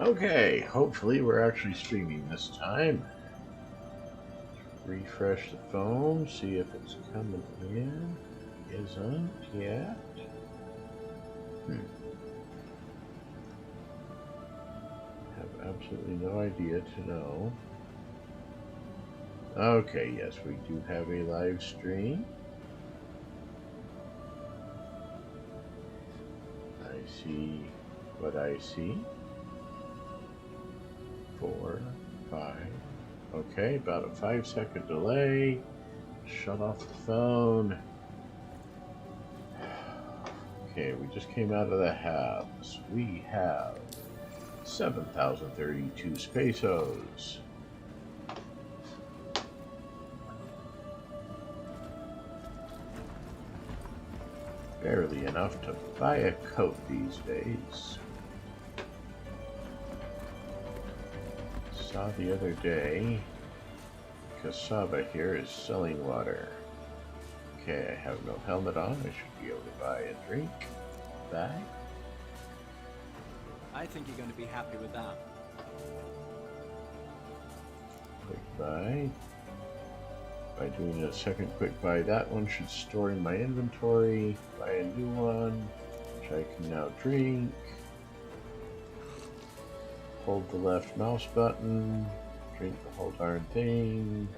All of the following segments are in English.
Okay, hopefully we're actually streaming this time. Refresh the phone, see if it's coming in. Isn't yet. Have absolutely no idea to know. Okay, yes, we do have a live stream. I see what I see. 4, 5. Okay, about a 5-second delay. Shut off the phone. Okay, we just came out of the halves. We have 7,032 pesos. Barely enough to buy a coat these days. Saw the other day, Casaba here is selling water. Okay, I have no helmet on. I should be able to buy a drink. Buy. I think you're going to be happy with that. Quick buy. By doing a second quick buy, that one should store in my inventory. Buy a new one, which I can now drink. Hold the left mouse button. Drink the whole darn thing.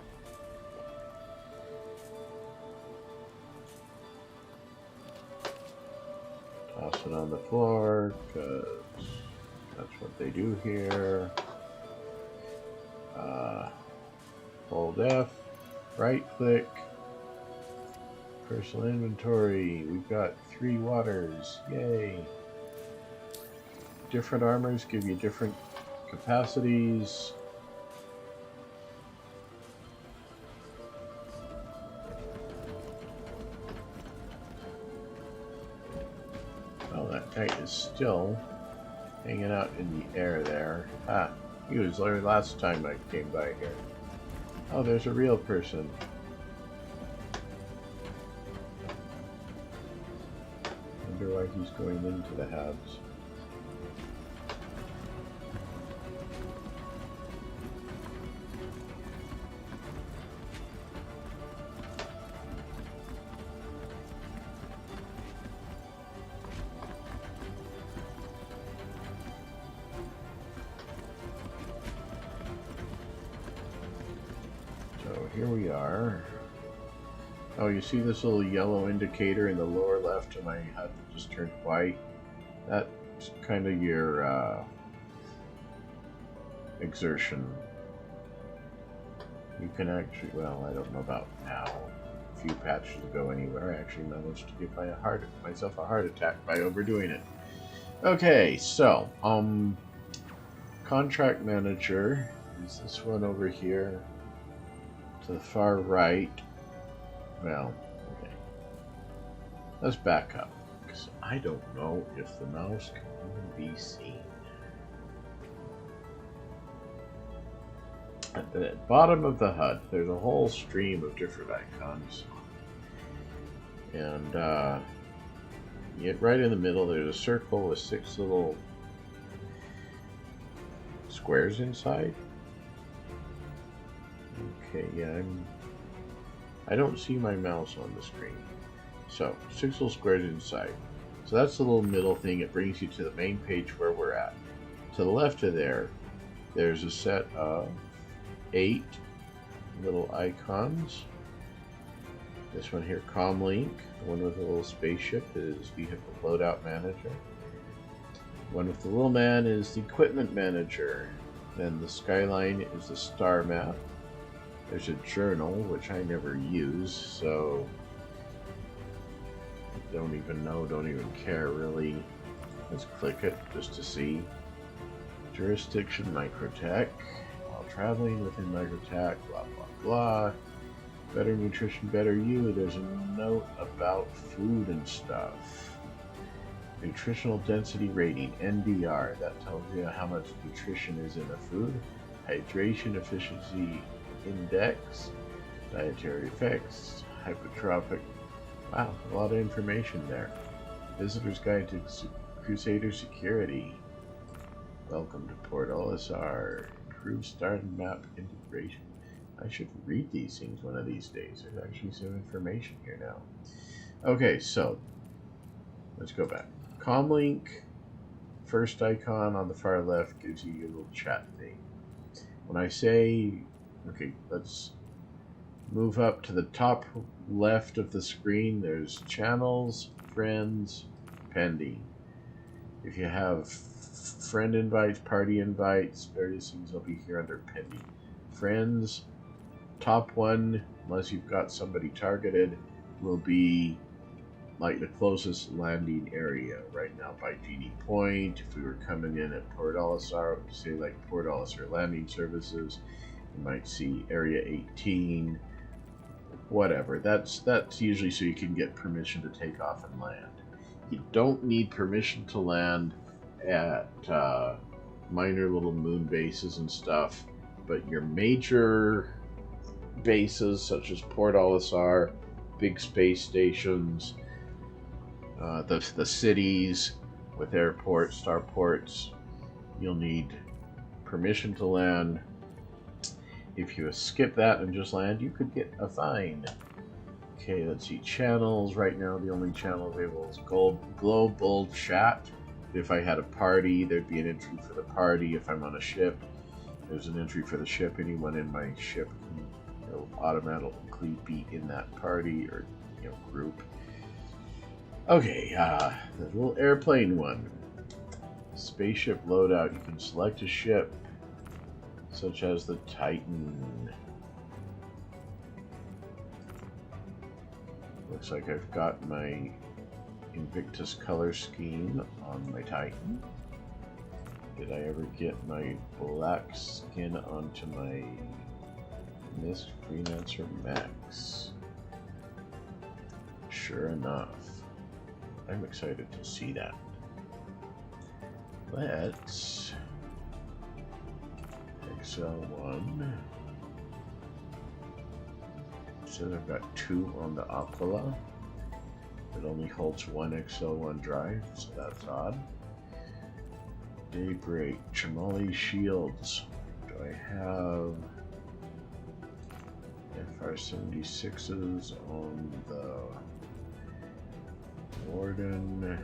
Toss it on the floor, because that's what they do here. Hold F, right click, personal inventory. We've got 3 waters, yay. Different armors give you different capacities. Oh, that guy is still hanging out in the air there. Ah, he was there last time I came by here. Oh, there's a real person. Wonder why he's going into the halves. Here we are. Oh, you see this little yellow indicator in the lower left of my HUD that just turned white? That's kind of your exertion. You can actually, well, I don't know about now. A few patches ago anywhere, I actually managed to give myself a heart attack by overdoing it. Okay, so, contract manager is this one over here. To the far right. Well, okay. Let's back up, because I don't know if the mouse can even be seen. At the bottom of the HUD, there's a whole stream of different icons. And yet right in the middle, there's a circle with 6 little squares inside. Okay, yeah, I don't see my mouse on the screen. So, 6 little squares inside. So that's the little middle thing. It brings you to the main page where we're at. To the left of there, there's a set of 8 little icons. This one here, Comlink. The one with the little spaceship is Vehicle Loadout Manager. The one with the little man is the Equipment Manager. Then the Skyline is the Star Map. There's a journal, which I never use, so don't even care really. Let's click it just to see. Jurisdiction Microtech. While traveling within Microtech, blah blah blah. Better nutrition, better you. There's a note about food and stuff. Nutritional density rating, NDR. That tells you how much nutrition is in a food. Hydration efficiency index, dietary effects, hypertrophic. Wow, a lot of information there. Visitor's Guide to Crusader Security. Welcome to Port Olisar. Improved start and map integration. I should read these things one of these days. There's actually some information here now. Okay, so let's go back. Comlink, first icon on the far left gives you your little chat thing. When I say, okay, let's move up to the top left of the screen. There's channels, friends, pending. If you have friend invites, party invites, various things will be here under pending. Friends, top one, unless you've got somebody targeted, will be like the closest landing area right now by Genie Point. If we were coming in at Port Olisar, it would say like Port Olisar Landing Services. You might see Area 18, whatever. That's usually so you can get permission to take off and land. You don't need permission to land at minor little moon bases and stuff, but your major bases such as Port Olisar, big space stations, the cities with airports, starports, you'll need permission to land. If you skip that and just land, you could get a fine. Okay, let's see. Channels. Right now, the only channel available is Global Chat. If I had a party, there'd be an entry for the party. If I'm on a ship, there's an entry for the ship. Anyone in my ship can automatically be in that party or group. Okay, the little airplane one. Spaceship loadout. You can select a ship, such as the Titan. Looks like I've got my Invictus color scheme on my Titan. Did I ever get my black skin onto my Mist Freelancer Max? Sure enough. I'm excited to see that. Let's XL1. So I've got 2 on the Aquila. It only holds 1 XL1 drive, so that's odd. Daybreak, Chamali Shields. Do I have FR-76s on the Warden?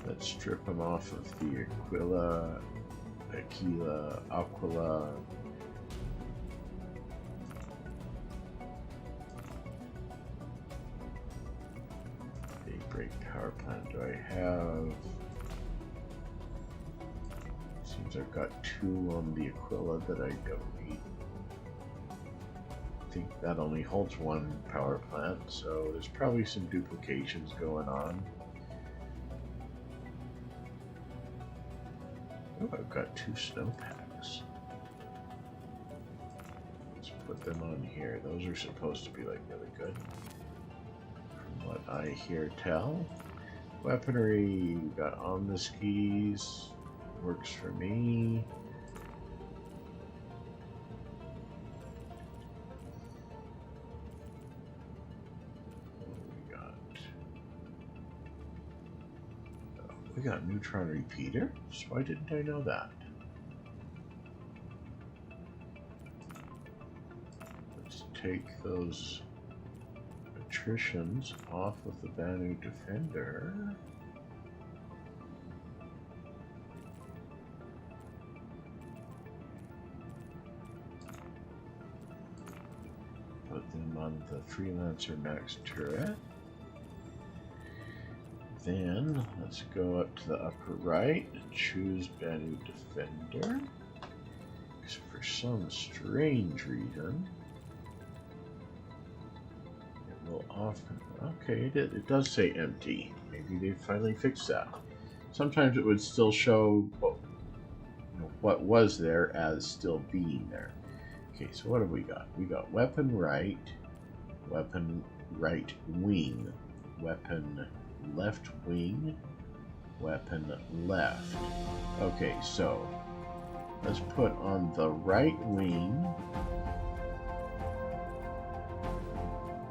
Let's strip them off of the Aquila, Daybreak power plant. Do I have? Seems I've got 2 on the Aquila that I don't need. I think that only holds 1 power plant, so there's probably some duplications going on. Oh, I've got 2 snowpacks. Let's put them on here. Those are supposed to be like really good, from what I hear tell. Weaponry, we got Omniskis. Works for me. We got neutron repeater, so why didn't I know that? Let's take those attritions off of the Banu Defender. Put them on the Freelancer Max turret. Then let's go up to the upper right and choose Banu Defender. Because for some strange reason, it will often. Okay, it does say empty. Maybe they finally fixed that. Sometimes it would still show what was there as still being there. Okay, so what have we got? We got weapon right wing, weapon left wing, weapon left. Okay, so let's put on the right wing.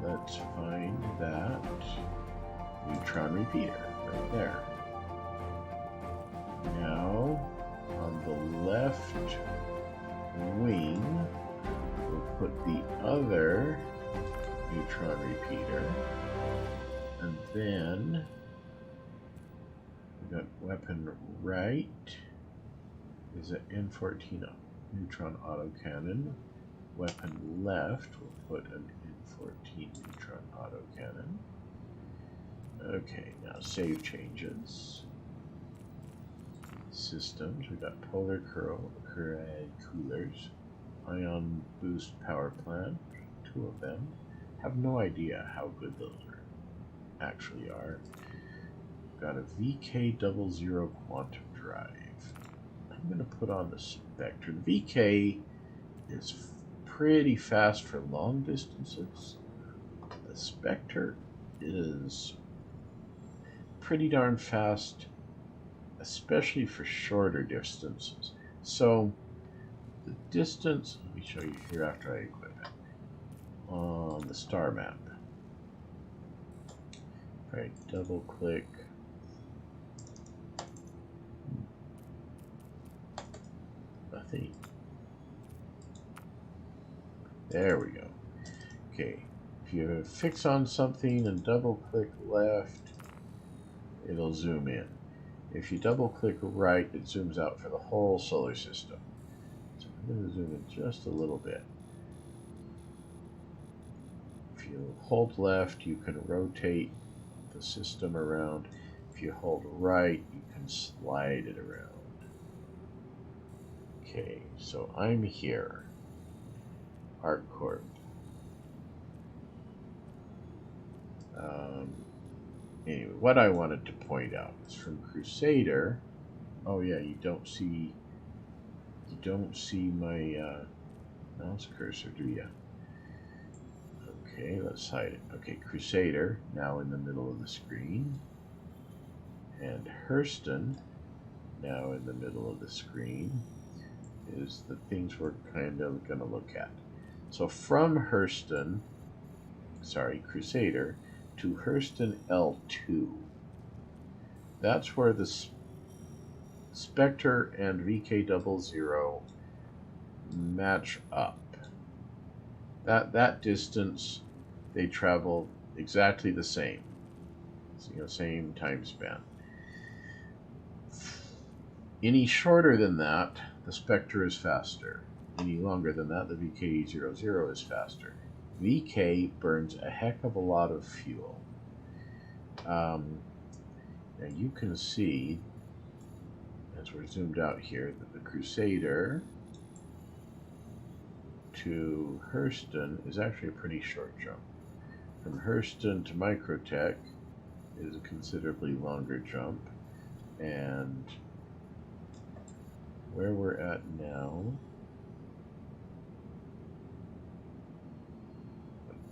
Let's find that neutron repeater right there. Now left wing, we'll put the other neutron repeater, and then we got weapon right is an N14 neutron autocannon. Weapon left, we'll put an N14 neutron autocannon. Okay, now save changes. Systems, we've got polar coolers, ion boost power plant, 2 of them. Have no idea how good those actually are. Got a VK00 quantum drive. I'm going to put on the Spectre. The VK is pretty fast for long distances. The Spectre is pretty darn fast, especially for shorter distances. So the distance, let me show you here after I equip it, on the star map. All right, double click. Nothing. There we go. Okay, if you fix on something and double click left, it'll zoom in. If you double click right, it zooms out for the whole solar system. So I'm going to zoom in just a little bit. If you hold left, you can rotate the system around. If you hold right, you can slide it around. Okay, so I'm here. ArcCorp. Anyway, what I wanted to point out is from Crusader. Oh yeah, you don't see my mouse cursor, do you? Okay, let's hide it. Okay, Crusader now in the middle of the screen, and Hurston now in the middle of the screen is the things we're kind of going to look at. So from Crusader to Hurston L2. That's where the Spectre and VK00 match up. That distance, they travel exactly the same. Same time span. Any shorter than that, the Spectre is faster. Any longer than that, the VK00 is faster. VK burns a heck of a lot of fuel. Now you can see, as we're zoomed out here, that the Crusader to Hurston is actually a pretty short jump. From Hurston to Microtech is a considerably longer jump. And where we're at now,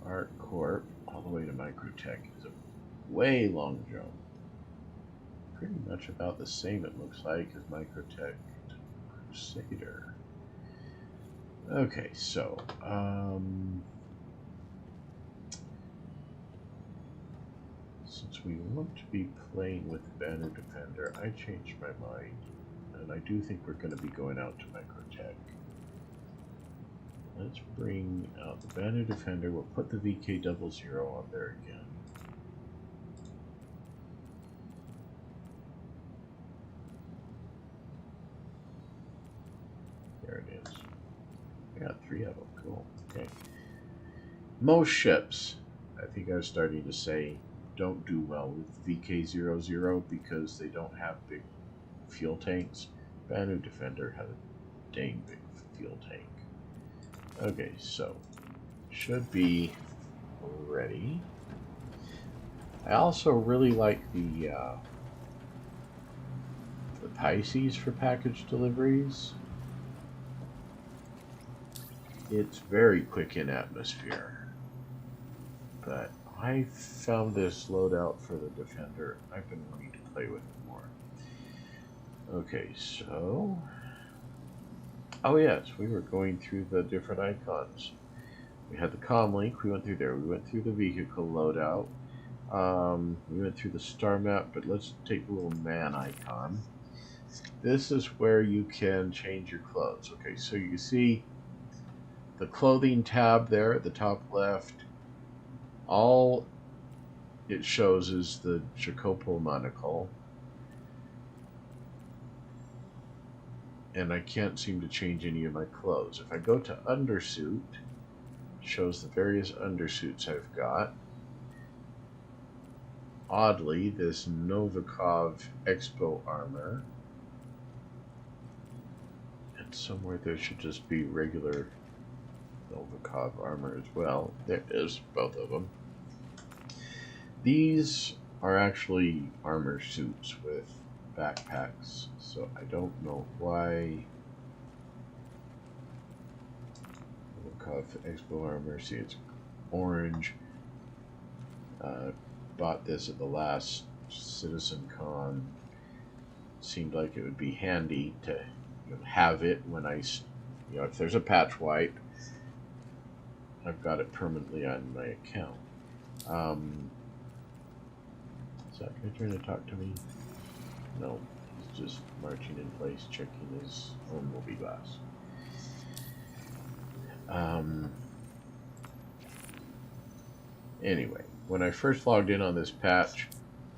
ArcCorp all the way to Microtech is a way long jump. Pretty much about the same, it looks like, as Microtech to Crusader. Okay, so since we want to be playing with Banner Defender, I changed my mind, and I do think we're going to be going out to Microtech. Let's bring out the Banner Defender. We'll put the VK00 on there again. There it is. I got 3 of them. Cool. Okay. Most ships, I think I was starting to say, don't do well with VK00 because they don't have big fuel tanks. Banner Defender has a dang big fuel tank. Okay, so should be ready. I also really like the Pisces for package deliveries. It's very quick in atmosphere, but I found this loadout for the Defender. I've been wanting to play with it more. Okay, so oh yes, we were going through the different icons. We had the comlink, we went through there. We went through the vehicle loadout. We went through the star map, but let's take the little man icon. this is where you can change your clothes. Okay, so you see the clothing tab there at the top left. All it shows is the Jacopo monocle. And I can't seem to change any of my clothes. If I go to undersuit, it shows the various undersuits I've got. Oddly, this Novikov Expo armor. And somewhere there should just be regular Novikov armor as well. There is, both of them. These are actually armor suits with backpacks, so I don't know why. Novikov Expo armor, see it's orange. Bought this at the last CitizenCon. Seemed like it would be handy to have it when I, if there's a patch wipe, I've got it permanently on my account. Is that guy trying to talk to me? No, he's just marching in place, checking his own movie glass. Anyway, when I first logged in on this patch,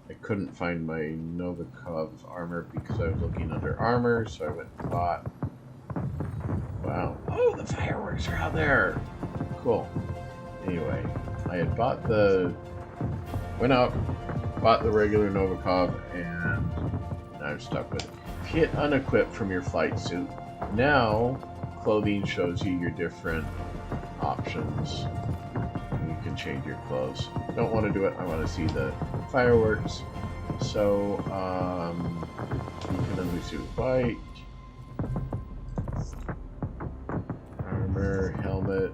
I couldn't find my Novikov armor because I was looking under armor, so I went and bought. Wow. Oh, the fireworks are out there! Cool. Anyway, I had bought went out, bought the regular Novikov, and I'm stuck with it. If you hit unequip from your flight suit, now clothing shows you your different options. You can change your clothes. Don't want to do it. I want to see the fireworks. So, you can undersuit white, armor, helmet.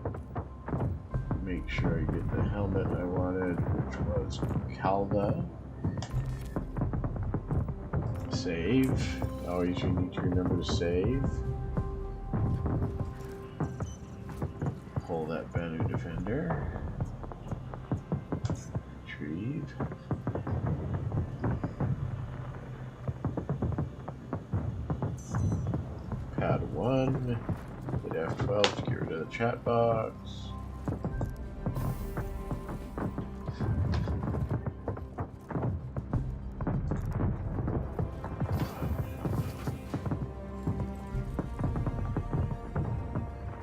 Make sure I get the helmet I wanted, which was Calva. Save. Always you need to remember to save. Pull that Banu Defender. Retrieve. Pad 1. Hit F12 to get rid of the chat box.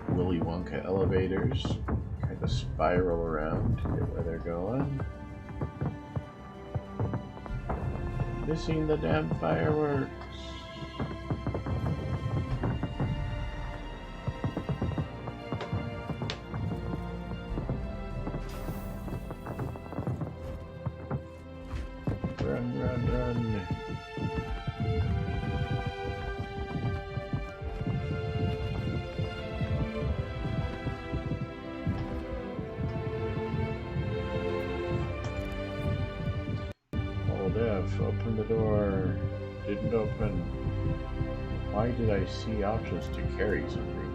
Willy Wonka elevators kind of spiral around to get where they're going. Missing the damn fireworks. Run, run, run. Hold F, open the door. Didn't open. Why did I see options to carry something?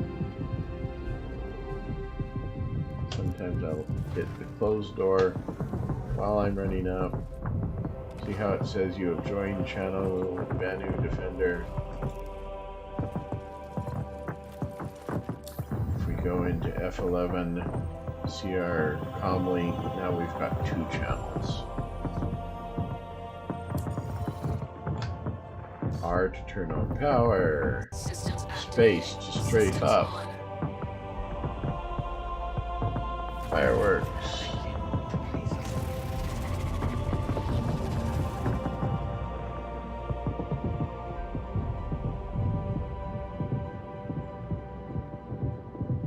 Sometimes I'll hit the closed door while I'm running up. See how it says you have joined channel Banu Defender. If we go into F11, see our Comlink, now we've got 2 channels. R to turn on power. Space to strafe up. Fireworks.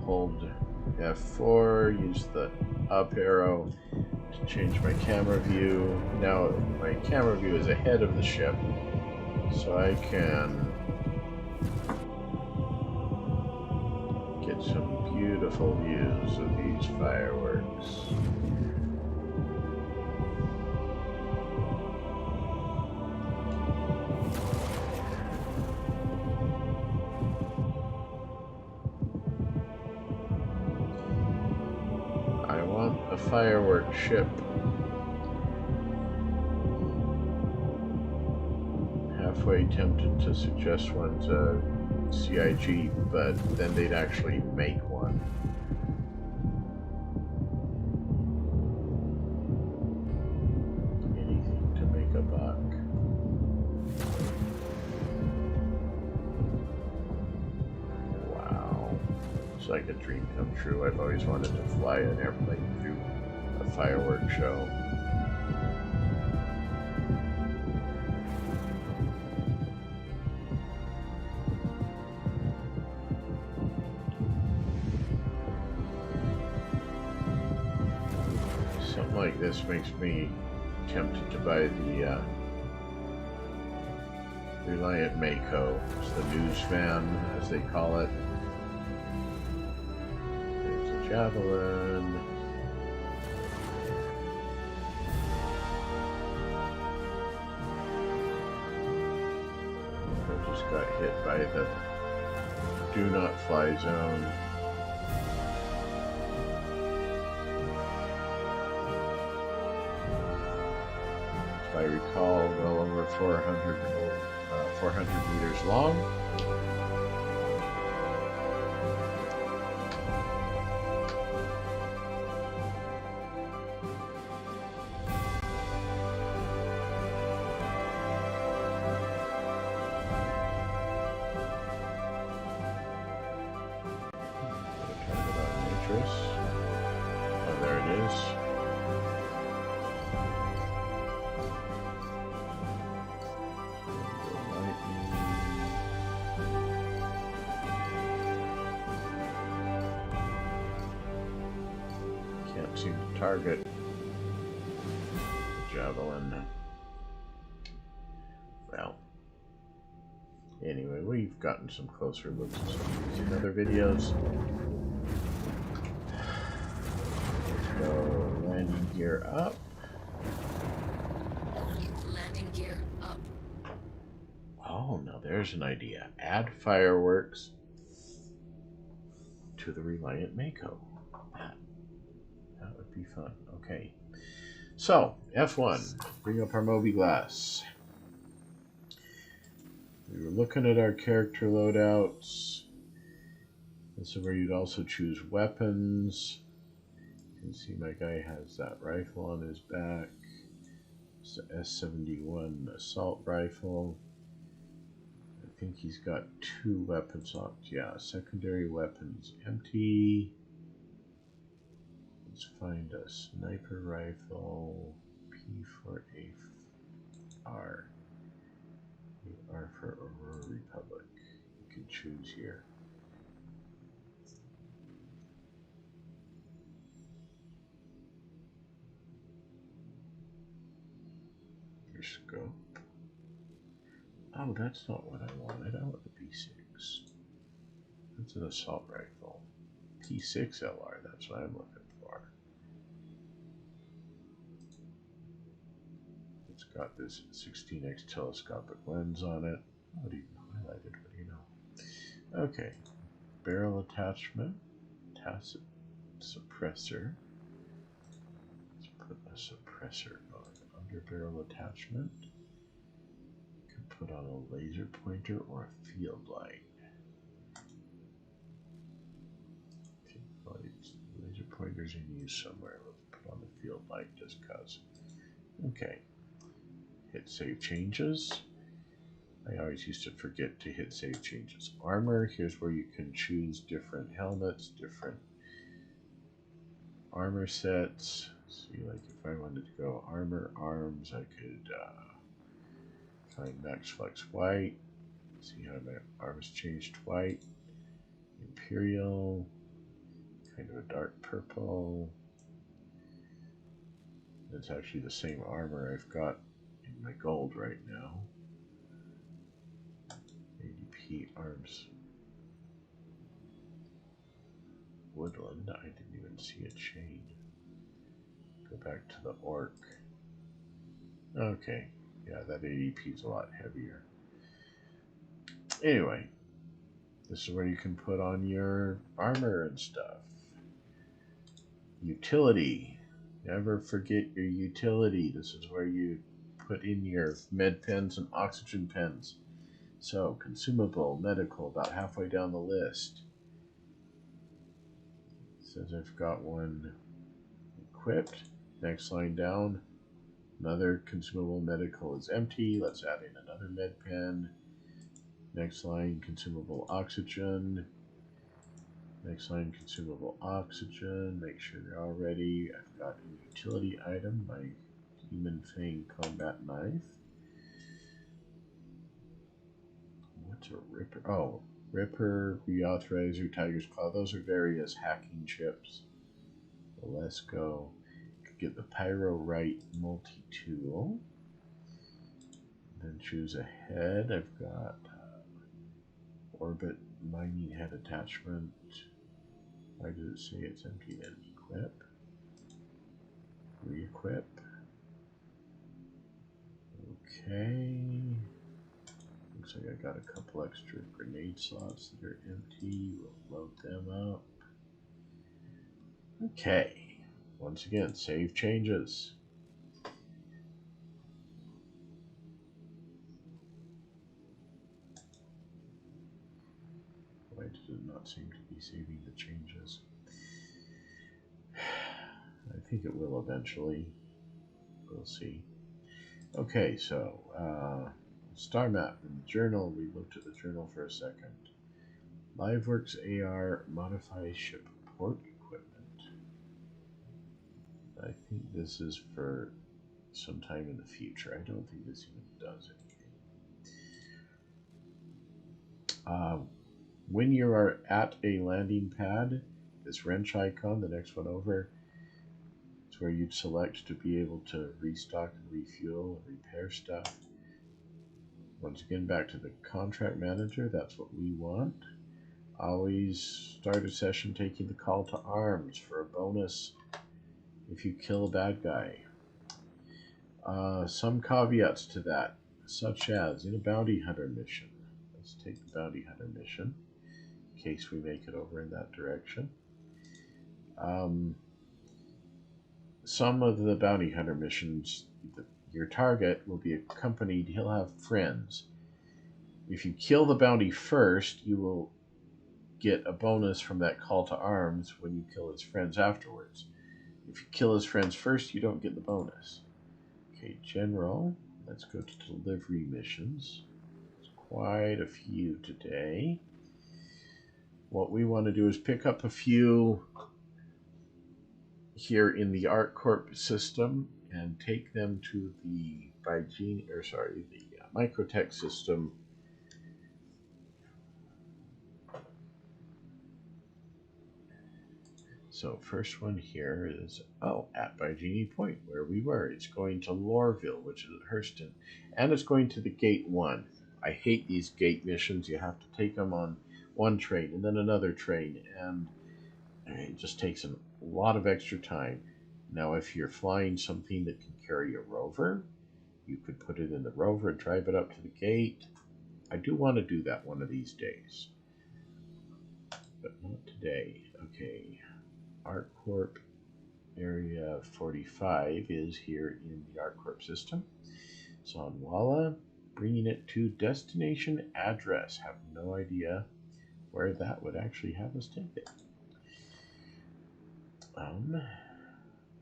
Hold F4, use the up arrow to change my camera view. Now my camera view is ahead of the ship, so I can get some beautiful views of these fireworks. I want a firework ship. halfway tempted to suggest one to CIG, but then they'd actually make one. Anything to make a buck. Wow. It's like a dream come true. I've always wanted to fly an airplane through a fireworks show. Something like this makes me tempted to buy the Reliant Mako. It's the news van, as they call it. There's a Javelin. I just got hit by the do not fly zone. If I recall, well over 400 meters long. Oh, there it is. Can't seem to target Javelin. Well, anyway, we've gotten some closer looks at some of these in other videos. Go landing gear up. Landing gear up. Oh, now there's an idea. Add fireworks to the Reliant Mako. That would be fun. Okay. So, F1. Bring up our Mobi-Glass. We were looking at our character loadouts. This is where you'd also choose weapons. You can see my guy has that rifle on his back. It's the S71 assault rifle. I think he's got 2 weapons on. Yeah, secondary weapons empty. Let's find a sniper rifle. P4AR. AR for Aurora Republic. You can choose here. Scope. Oh, that's not what I wanted. I want the P6. That's an assault rifle. T6LR, that's what I'm looking for. It's got this 16x telescopic lens on it. Not even highlighted, but you know. Okay. Barrel attachment. Tacit suppressor. Let's put a suppressor on. Under barrel attachment. You can put on a laser pointer or a field light. Laser pointers in use somewhere. Let's put on the field light just cause. Okay. Hit save changes. I always used to forget to hit save changes. Armor, here's where you can choose different helmets, different armor sets. See, like if I wanted to go armor, arms, I could find Max Flex White. See how my arms changed to white. Imperial, kind of a dark purple. It's actually the same armor I've got in my gold right now. ADP arms. Woodland, I didn't even see it change. Go back to the orc. Okay, yeah, that ADP is a lot heavier. Anyway, this is where you can put on your armor and stuff. Utility. Never forget your utility. This is where you put in your med pens and oxygen pens. So, consumable, medical, about halfway down the list. Says I've got one equipped. Next line down, another consumable medical is empty. Let's add in another med pen. Next line, consumable oxygen. Next line, consumable oxygen. Make sure they're all ready. I've got a utility item, my Demon Fang combat knife. What's a Ripper? Oh, Ripper, Reauthorizer, Tiger's Claw. Those are various hacking chips. So let's go. Get the Pyrorite multi-tool. Then choose a head. I've got Orbit mining head attachment. Why does it say it's empty? Then equip. Re-equip. Okay. Looks like I got a couple extra grenade slots that are empty. We'll load them up. Okay. Once again, save changes. Why does it not seem to be saving the changes? I think it will eventually. We'll see. Okay, so star map in the journal. We looked at the journal for a second. LiveWorks AR modifies ship port equipment. I think this is for some time in the future. I don't think this even does anything. When you are at a landing pad, this wrench icon, the next one over, is where you'd select to be able to restock and refuel and repair stuff. Once again, back to the contract manager, that's what we want. Always start a session taking the call to arms for a bonus if you kill a bad guy. Some caveats to that, such as in a bounty hunter mission. Let's take the bounty hunter mission in case we make it over in that direction. Some of the bounty hunter missions, your target will be accompanied, he'll have friends. If you kill the bounty first, you will get a bonus from that call to arms when you kill his friends afterwards. If you kill his friends first, you don't get the bonus. Okay, general. Let's go to delivery missions. There's quite a few today. What we want to do is pick up a few here in the ArcCorp system and take them to the Microtech system. So first one here is, at Bygenie Point, where we were. It's going to Lorville, which is at Hurston, and it's going to the Gate 1. I hate these gate missions. You have to take them on one train and then another train, and it just takes a lot of extra time. Now, if you're flying something that can carry a rover, you could put it in the rover and drive it up to the gate. I do want to do that one of these days, but not today. Okay. ArcCorp Area 45 is here in the ArcCorp system. It's on Walla, bringing it to destination address. Have no idea where that would actually have us take it.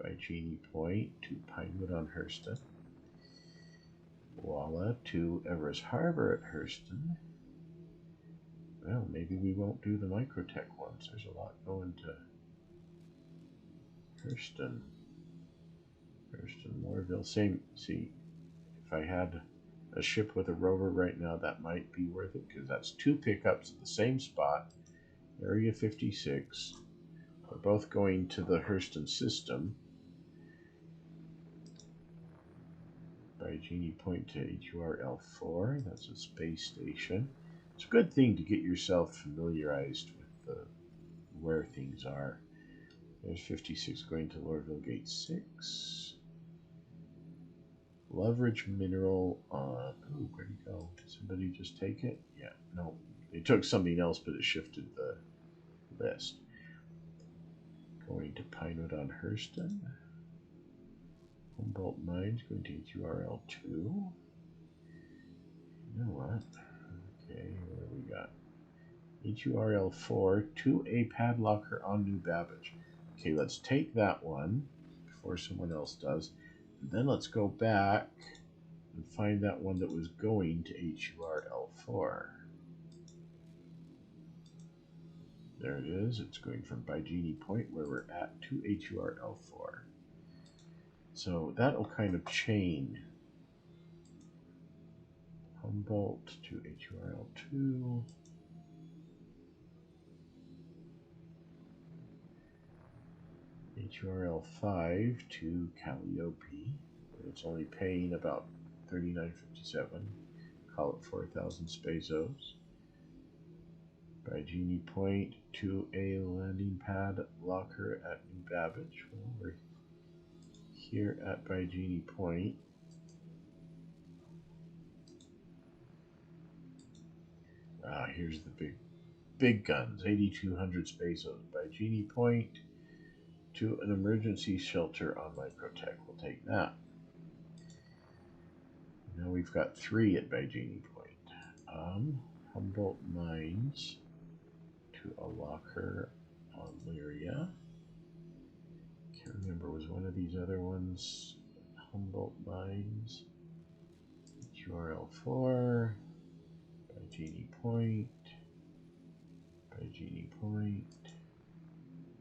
Bygenie Point to Pinewood on Hurston. Walla to Everest Harbor at Hurston. Well, maybe we won't do the Microtech ones. There's a lot going to Hurston, Moorville. Same. See, if I had a ship with a rover right now, that might be worth it because that's two pickups at the same spot. Area 56. We're both going to the Hurston system. Bygenie Point to HUR-L4. That's a space station. It's a good thing to get yourself familiarized with where things are. There's 56 going to Lorville Gate 6. Leverage mineral on... Oh, where'd he go? Did somebody just take it? Yeah, no. They took something else, but it shifted the list. Going to Pinewood on Hurston. Humboldt Mines going to HURL2. You know what? Okay, what do we got? HURL4 to a padlocker on New Babbage. Okay, let's take that one before someone else does. And then let's go back and find that one that was going to HURL4. There it is. It's going from Bygenie Point, where we're at, to HURL4. So that'll kind of chain Humboldt to HURL2. HURL5 to Calliope. It's only paying about $39.57. Call it 4,000 Spazos. Bygenie Point to a landing pad locker at New Babbage. Well, we're here at Bygenie Point. Here's the big guns. 8,200 Spazos. Bygenie Point to an emergency shelter on Microtech. We'll take that. Now we've got 3 at Bygenie Point. Humboldt Mines to a locker on Lyria. Can't remember, was one of these other ones Humboldt Mines? HURL4, Bygenie Point, Bygenie Point,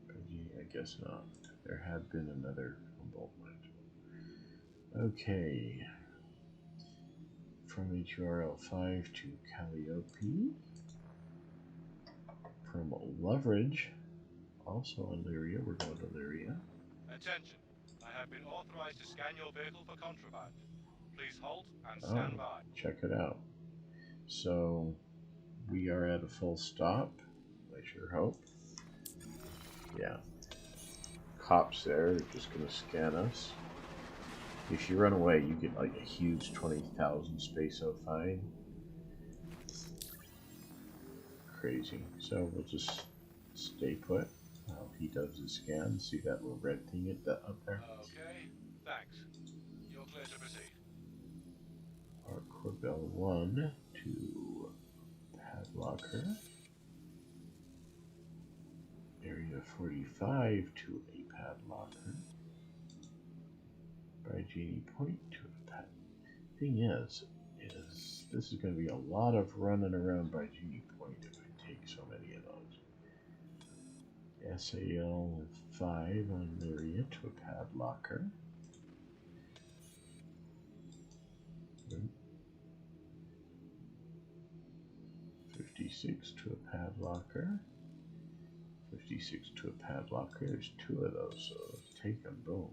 Bygenie, I guess not. There had been another Humboldt Mines. Okay. From HURL5 to Calliope. From Leverage, also on Lyria, we're going to Lyria. Attention, I have been authorized to scan your vehicle for contraband. Please halt and stand by. Check it out. So we are at a full stop. I sure hope. Yeah. Cops there are just going to scan us. If you run away, you get like a huge 20,000 Spazo fine. Crazy. So we'll just stay put while he does his scan. See that little red thing up there? Okay, thanks. You're clear to proceed. Our Corbel 1 to Padlocker. Area 45 to a Padlocker. Bygenie Point to a Pad. Thing is this is going to be a lot of running around Bygenie Point if I take so many of those. SAL 5 on Lyria to a Padlocker. 56 to a Padlocker. 56 to a Padlocker. There's 2 of those, so let's take them. Boom.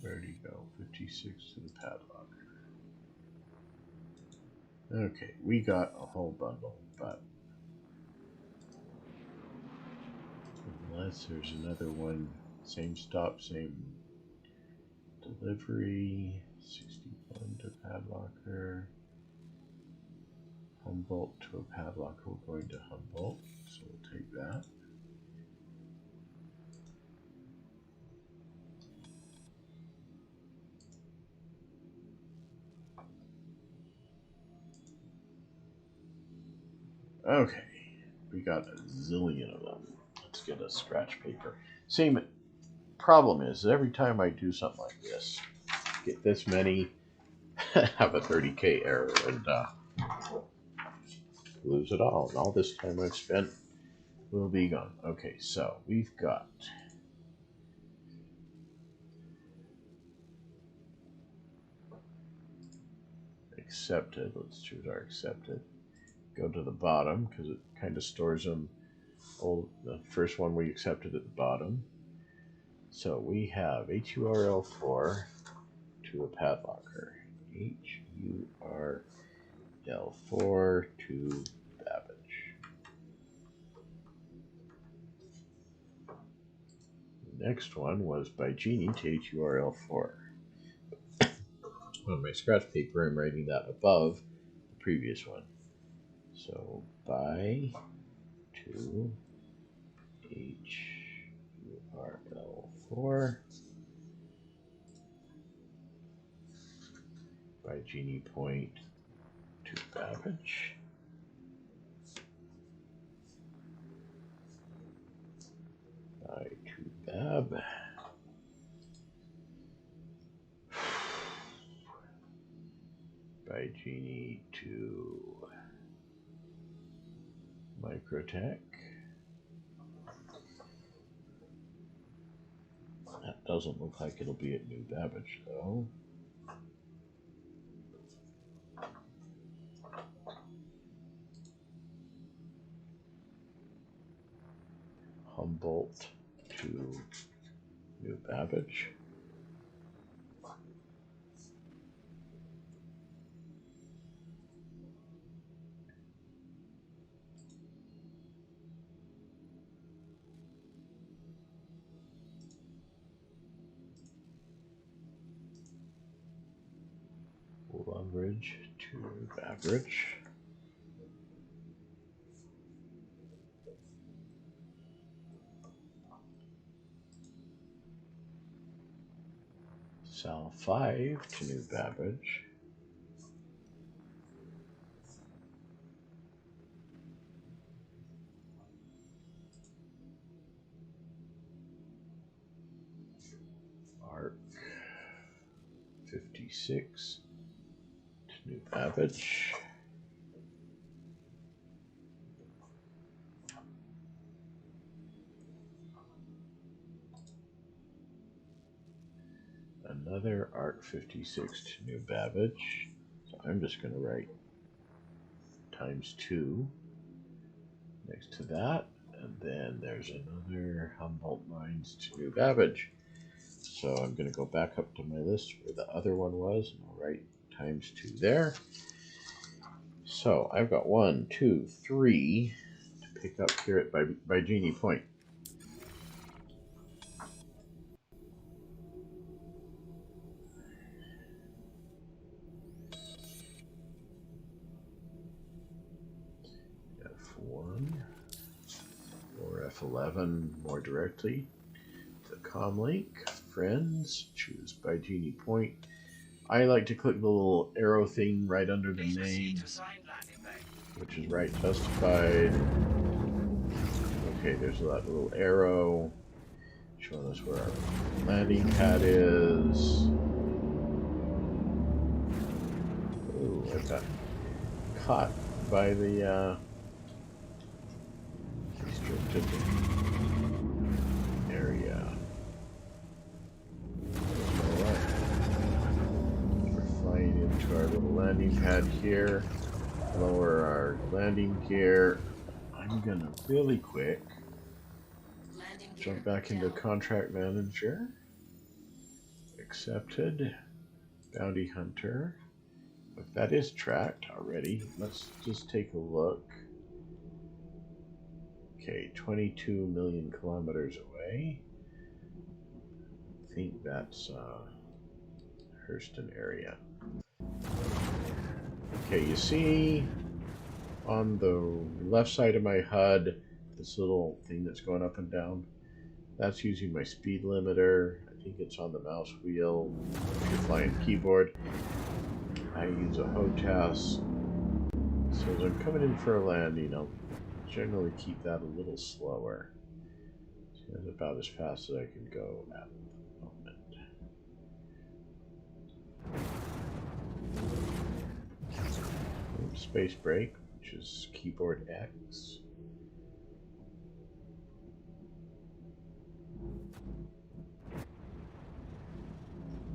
Where do you go? 56 to the Padlocker. Okay, we got a whole bundle, but unless there's another one, same stop, same delivery. 61 to Padlocker. Humboldt to a Padlocker. We're going to Humboldt, so we'll take that. Okay, we got a zillion of them. Let's get a scratch paper. Same problem is every time I do something like this, get this many, have a 30K error and lose it all. And all this time I've spent will be gone. Okay, so we've got accepted. Let's choose our accepted. Go to the bottom because it kind of stores them. The first one we accepted at the bottom. So we have HURL4 to a Padlocker. HURL4 to Babbage. The next one was Bygenie to HURL4. On my scratch paper, I'm writing that above the previous one. So by 2 HURL4 by Genie Point to Babbage. By to Bab. By Genie to Microtech. That doesn't look like it'll be at New Babbage though. Humboldt to New Babbage. Loveridge to Babbage. Sal 5 to New Babbage. Arc 56 to New Babbage. Another Arc 56 to New Babbage. So I'm just going to write ×2 next to that. And then there's another Humboldt Mines to New Babbage. So I'm going to go back up to my list where the other one was, and I'll write ×2 there. So I've got 1, 2, 3 to pick up here at by Genie Point. F1 or F11 more directly. The Comlink, friends, choose by Genie Point. I like to click the little arrow thing right under the name, which is right justified. Okay, there's that little arrow showing us where our landing pad is. Ooh, I got caught by the restricted area. Into our little landing pad here, lower our landing gear. I'm gonna really quick jump back into Contract Manager, accepted, Bounty Hunter. If that is tracked already, let's just take a look. Okay, 22 million kilometers away. I think that's Hurston area. Okay, you see on the left side of my HUD, this little thing that's going up and down, that's using my speed limiter. I think it's on the mouse wheel. If you're flying keyboard, I use a HOTAS. So as I'm coming in for a landing, I'll generally keep that a little slower. So that's about as fast as I can go at the moment. Space break, which is keyboard X.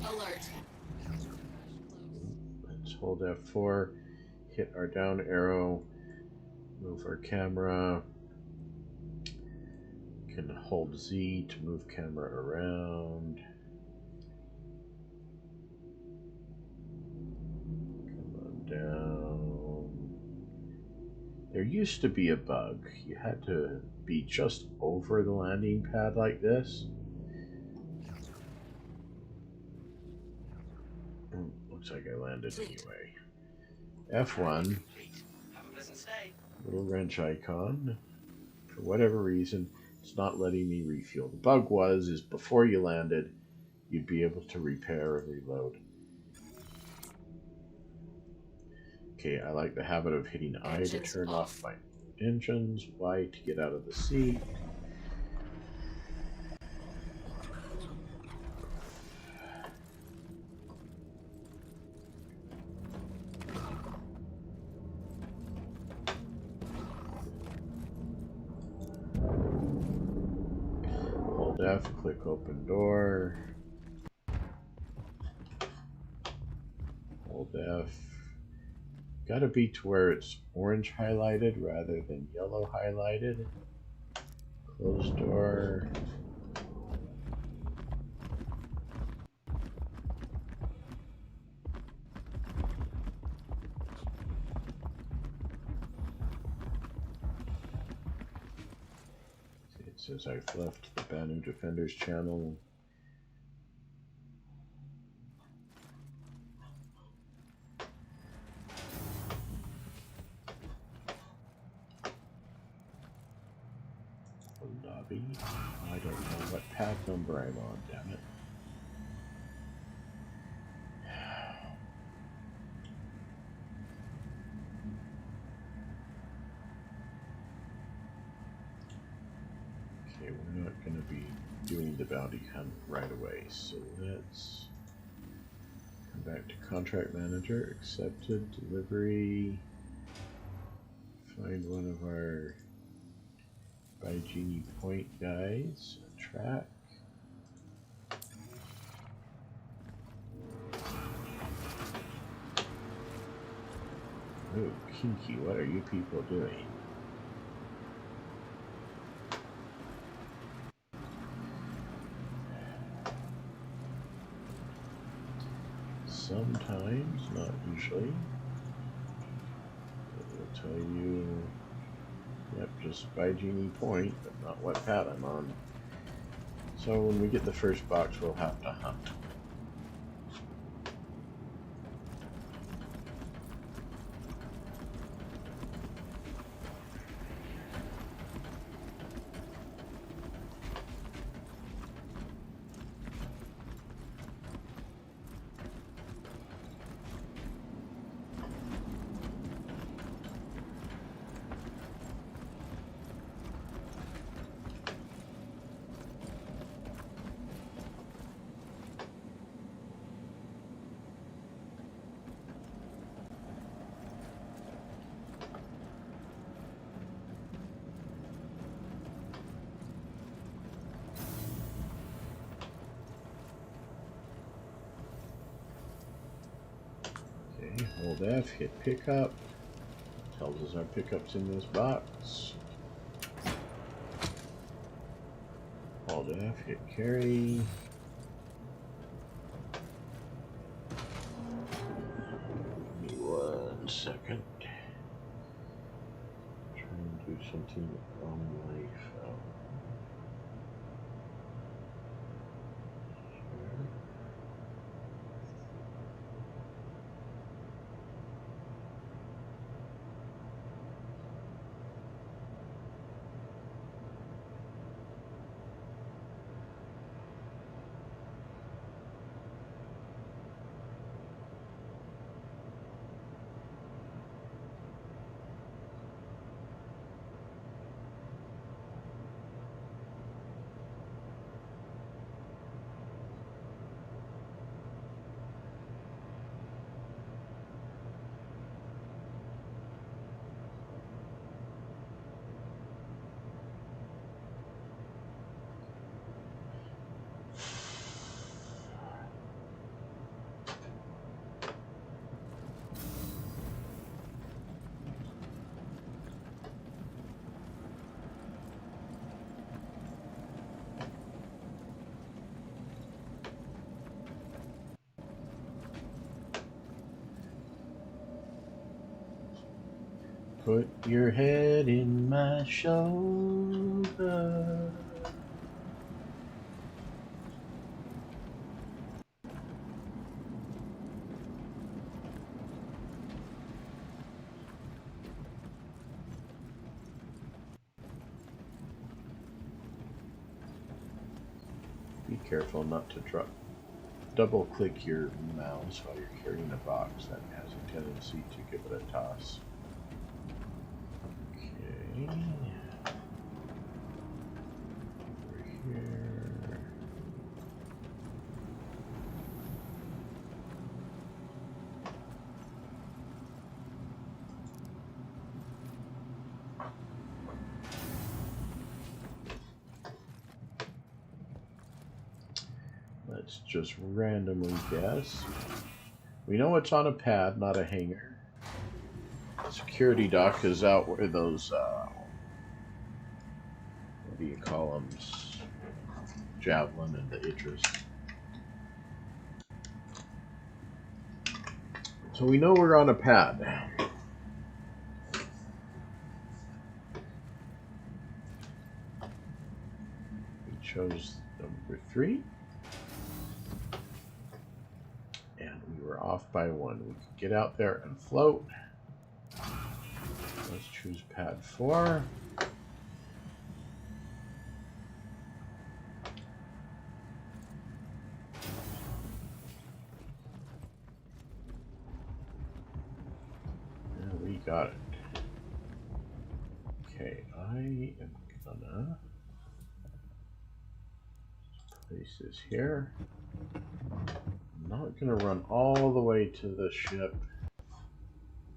Alert. Let's hold F4, hit our down arrow, move our camera. Can hold Z to move camera around. Come on down. There used to be a bug. You had to be just over the landing pad like this. Looks like I landed anyway. F1. Have a pleasant stay. Little wrench icon. For whatever reason, it's not letting me refuel. The bug is before you landed, you'd be able to repair and reload. Okay, I like the habit of hitting I to Engines turn off off. my engines, Y to get out of the seat. Hold F, click open door. Hold F. Gotta be to where it's orange highlighted rather than yellow highlighted. Close door. It says I've left the Banu Defenders channel. Lobby. I don't know what path number I'm on, damn it. Okay, we're not going to be doing the bounty hunt right away, so let's come back to contract manager, accepted, delivery, find one of our By Genie Point guys, track. Oh, Kinky, what are you people doing? Sometimes, not usually. It will tell you, yep, just By Genie Point, but not what path I'm on. So when we get the first box, we'll have to hunt. Okay, hold F, hit pickup. Tells us our pickup's in this box. Hold F, hit carry. Give me 1 second. Try and do something on my phone. Put your head in my shoulder. careful not to double click your mouse while you're carrying a box. That has a tendency to give it a toss. Okay. Over here. Let's just randomly guess. We know it's on a pad, not a hangar. Security dock is out where those, what do you call them? Javelin and the Idris. So we know we're on a pad. We chose number 3. And we were off by 1. We can get out there and float. Let's choose pad 4. And we got it. Okay, I am gonna place this here. I'm not gonna run all the way to the ship.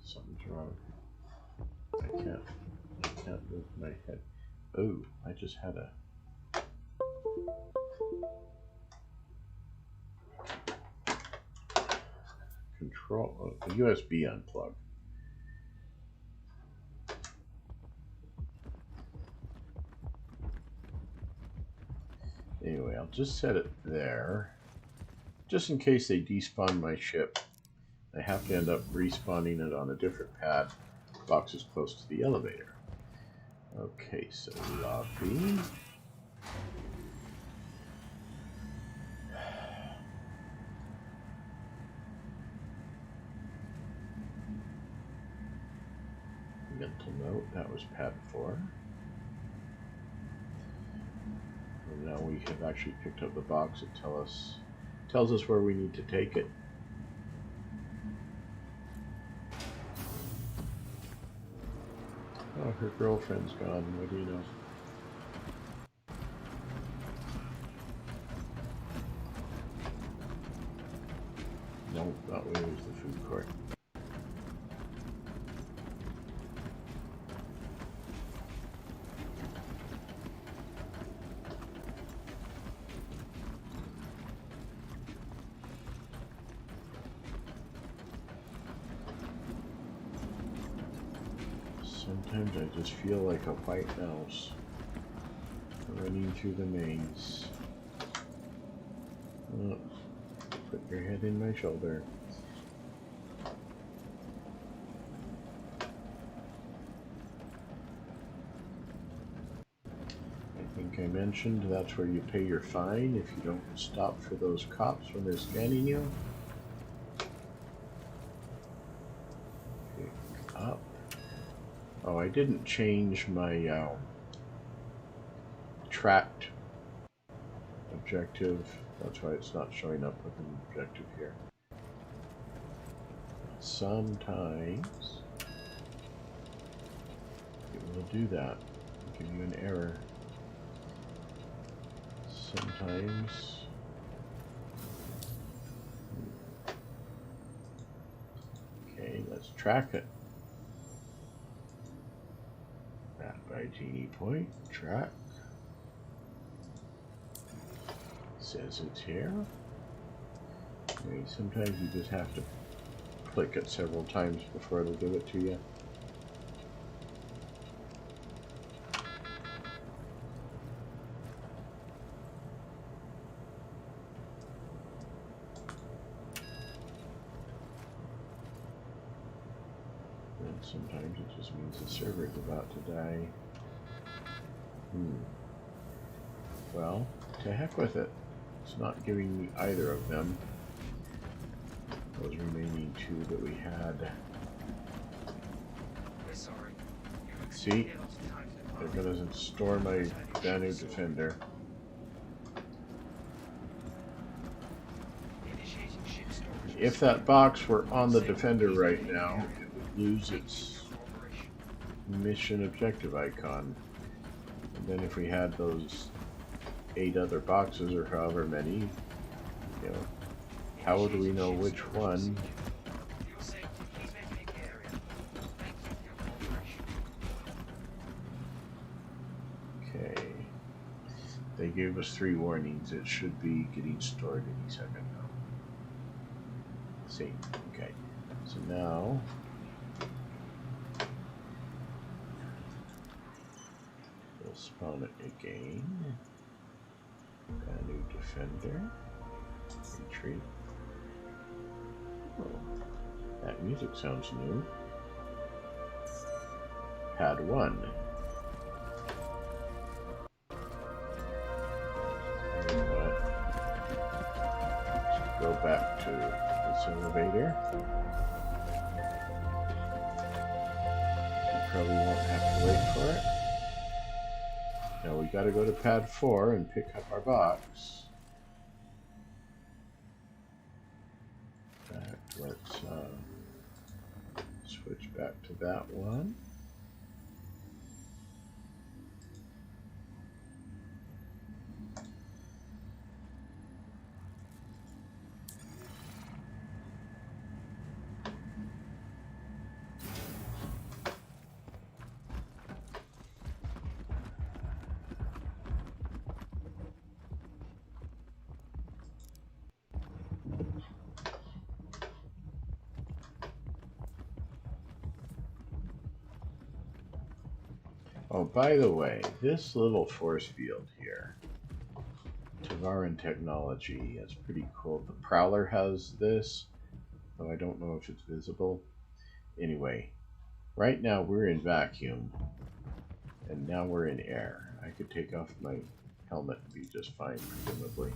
Something's wrong. I can't move my head. Oh, I just had a control, a USB unplug. Anyway, I'll just set it there. Just in case they despawn my ship. I have to end up respawning it on a different pad. The box is close to the elevator. Okay, so lobby. Mental note, that was pad 4. And now we have actually picked up the box. It tells us where we need to take it. Oh, her girlfriend's gone. What do you know? Nope, that way was the food court. Sometimes I just feel like a white mouse running through the maze. Oh, put your head in my shoulder. I think I mentioned that's where you pay your fine if you don't stop for those cops when they're scanning you. Pick up. Oh, I didn't change my tracked objective. That's why it's not showing up with an objective here. Sometimes it will do that. It'll give you an error. Sometimes okay, let's track it. By Genie Point, track. Says it's here. Okay, sometimes you just have to click it several times before it'll give it to you. And sometimes it just means the server is about to die. Well, to heck with it. It's not giving me either of them. Those remaining 2 that we had. See? They're going to store my Danu Defender. if that box were on the Defender right now, it would lose its mission objective icon. And then if we had those 8 other boxes, or however many, you know, how would we know which one? Okay. They gave us 3 warnings. It should be getting stored any second now. Let's see. Okay. So now we'll spawn it again. A new Defender. Retreat. Oh, that music sounds new. Pad 1. And let's go back to this elevator. We probably won't have to wait for it. Now we gotta go to pad 4 and pick up our box. Let's switch back to that one. Oh, by the way, this little force field here, Tavaran technology, is pretty cool. The Prowler has this, though I don't know if it's visible. Anyway, right now we're in vacuum, and now we're in air. I could take off my helmet and be just fine, presumably.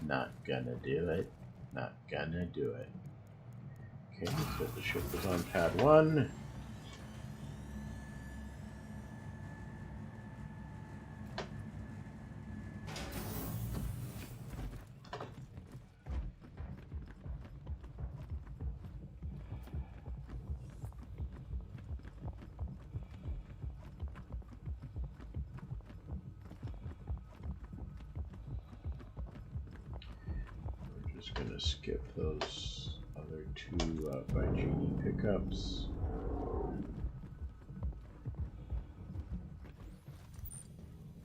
Not gonna do it. Not gonna do it. Okay, so the ship is on pad 1. Just gonna skip those other 2 by Genie pickups.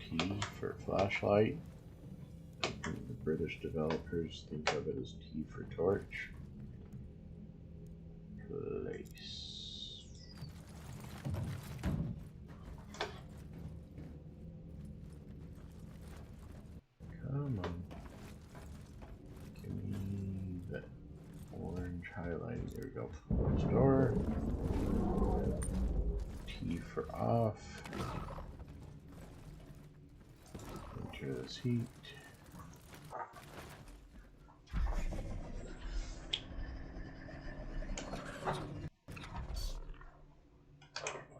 T for flashlight. The British developers think of it as T for torch. Place. Come on. Orange highlighting. There we go. Close door. T for off. Enter the seat.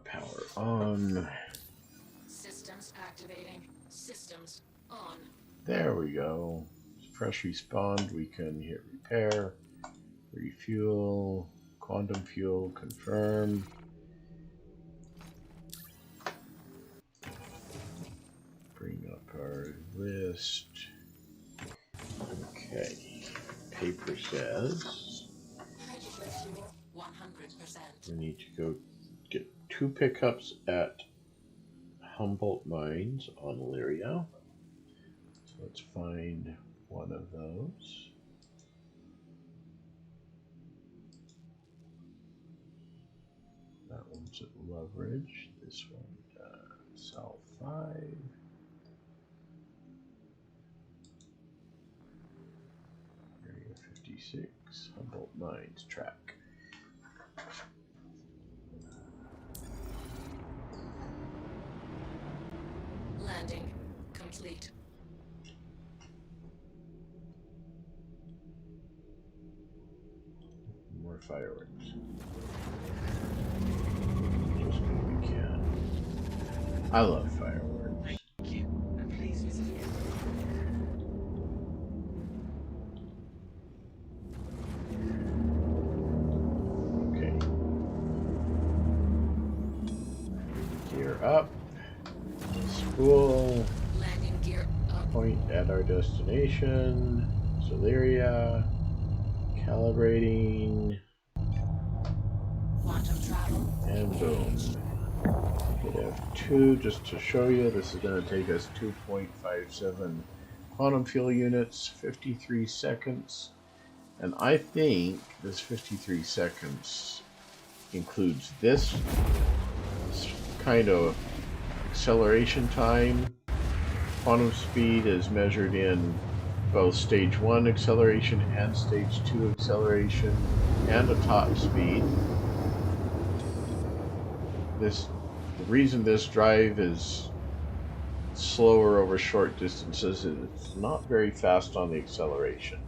Power on. Systems activating. Systems on. There we go. Fresh respawned. We can hit repair. Refuel, quantum fuel, confirm. Bring up our list. Okay. Paper says 100%. we need to go get 2 pickups at Humboldt Mines on Lyria. So let's find one of those. That one's at Loveridge. This one, Cell 5. Area 56, Humboldt Mines track. Landing complete. More fireworks. Just when we can. I love fireworks. Thank you. And please visit again. at our destination, Zaleria, calibrating, Quantum travel. and boom. Hit F2 just to show you. This is going to take us 2.57 quantum fuel units, 53 seconds. And I think this 53 seconds includes this kind of acceleration time. Quantum speed is measured in both stage 1 acceleration and stage 2 acceleration and a top speed. The reason this drive is slower over short distances is it's not very fast on the acceleration,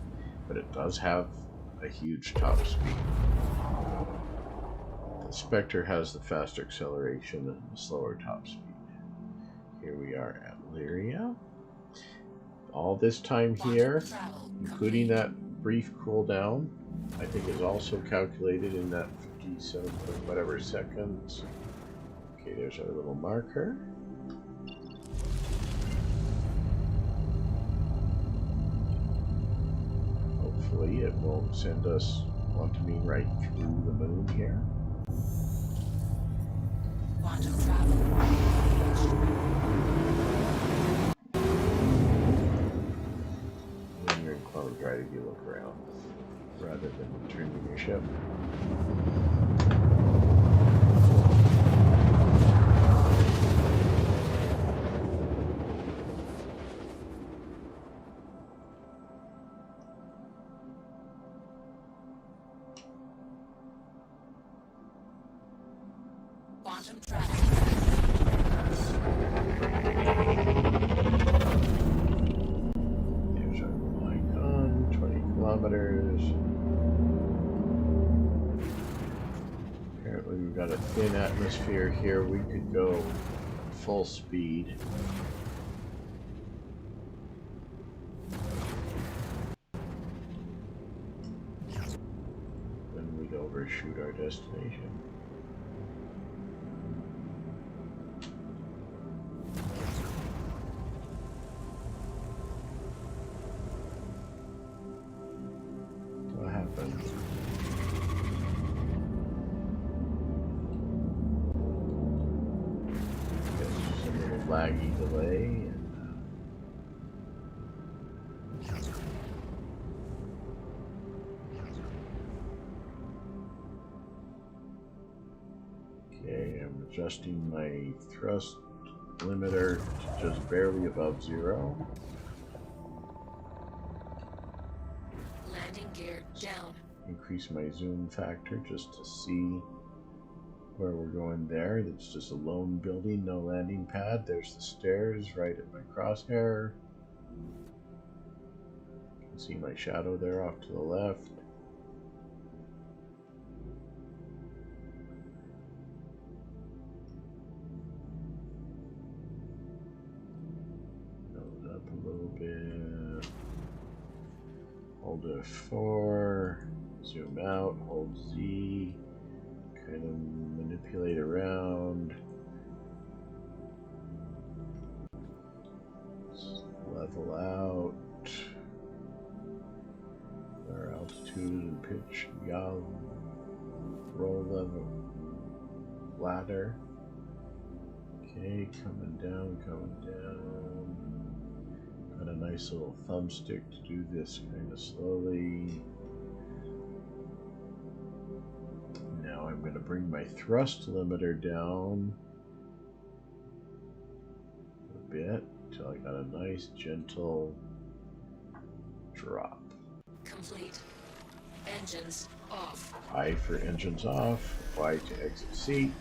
but it does have a huge top speed. The Spectre has the faster acceleration and the slower top speed. Here we are at Lyria. All this time here, including that brief cooldown, I think is also calculated in that 57 point whatever seconds. Okay, there's our little marker. Hopefully it won't send us quantuming right through the moon here. Quantum travel. When you're in quantum drive, you look around rather than turning your ship. Quantum travel. There's our little icon, 20 kilometers. Apparently we've got a thin atmosphere here. We could go full speed. Then we'd overshoot our destination. What happened? Guess just a little laggy delay. Okay, I'm adjusting my thrust limiter to just barely above 0. Landing gear down. Increase my zoom factor just to see where we're going there. That's just a lone building, no landing pad. There's the stairs right at my crosshair. You can see my shadow there off to the left. Nose up a little bit. Hold F4. Zoom out. Hold Z. Kind of manipulate around. Level out. Our altitude and pitch. Yaw. Roll level. Ladder. Okay, coming down, coming down. Got a nice little thumbstick to do this kind of slowly. Now I'm going to bring my thrust limiter down a bit until I got a nice gentle drop. Complete. Engines off. I for engines off, Y to exit seat.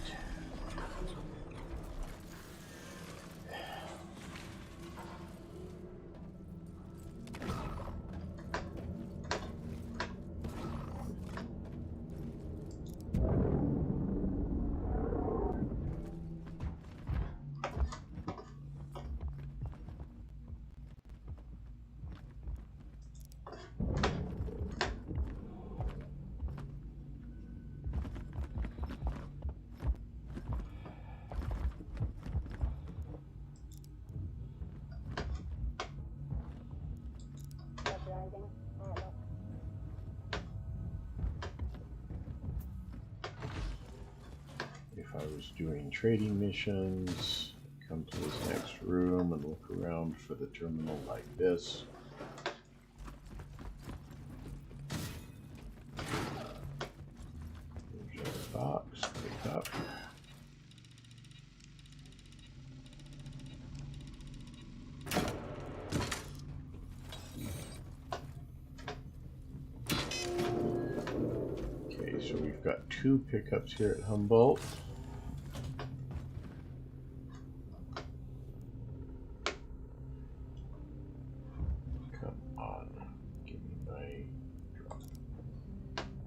If I was doing trading missions, come to this next room and look around for the terminal like this. There's a box, pick up. Okay, so we've got 2 pickups here at Humboldt.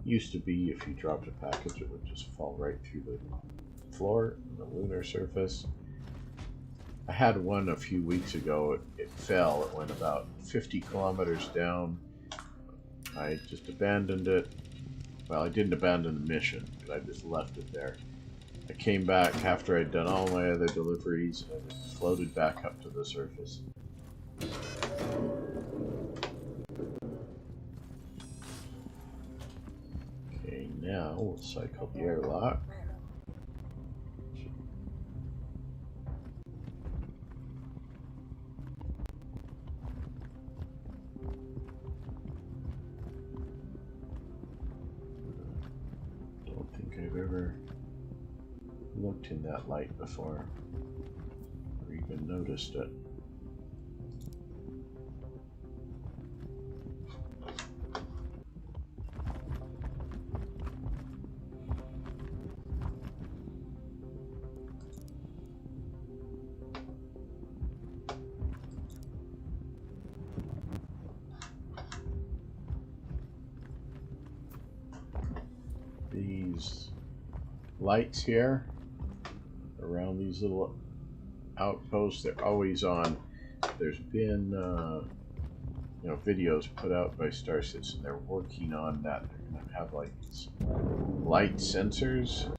Used to be if you dropped a package it would just fall right through the floor, the lunar surface. I had one a few weeks ago. It fell. It went about 50 kilometers down. I just abandoned it. Well, I didn't abandon the mission, but I just left it there. I came back after I'd done all my other deliveries and it floated back up to the surface. Now we'll cycle the airlock. Don't think I've ever looked in that light before or even noticed it. These lights here around these little outposts, they're always on. There's been videos put out by Star Citizen. They're working on that. They're going to have like these light sensors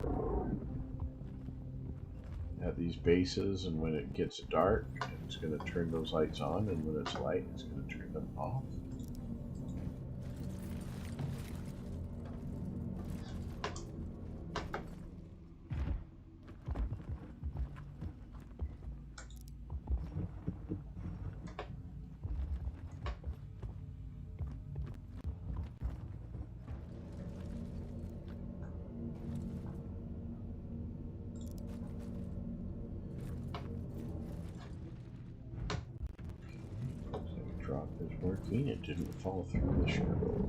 at these bases, and when it gets dark it's going to turn those lights on, and when it's light it's going to turn them off. Drop is working. It didn't fall through the shadow.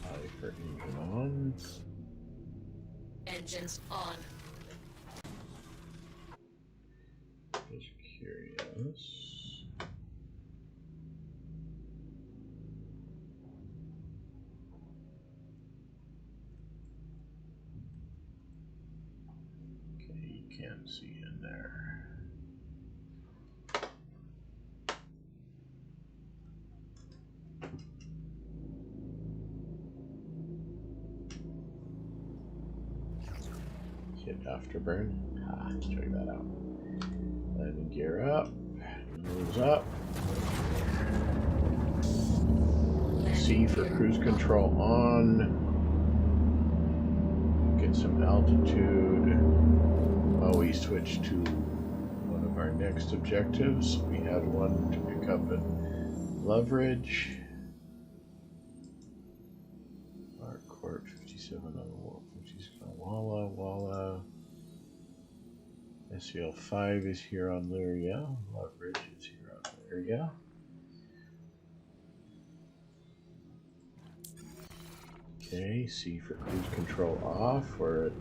Hyper engine on. Engines on. Just curious. Can't see in there. Hit afterburn. Check that out. Landing gear up. Nose up. C for cruise control on. Get some altitude. While we switch to one of our next objectives, we had one to pick up at Loveridge. Court 57 on Walla. SEL 5 is here on Lyria. Loveridge is here on Lyria. Okay, C for cruise control off. We're at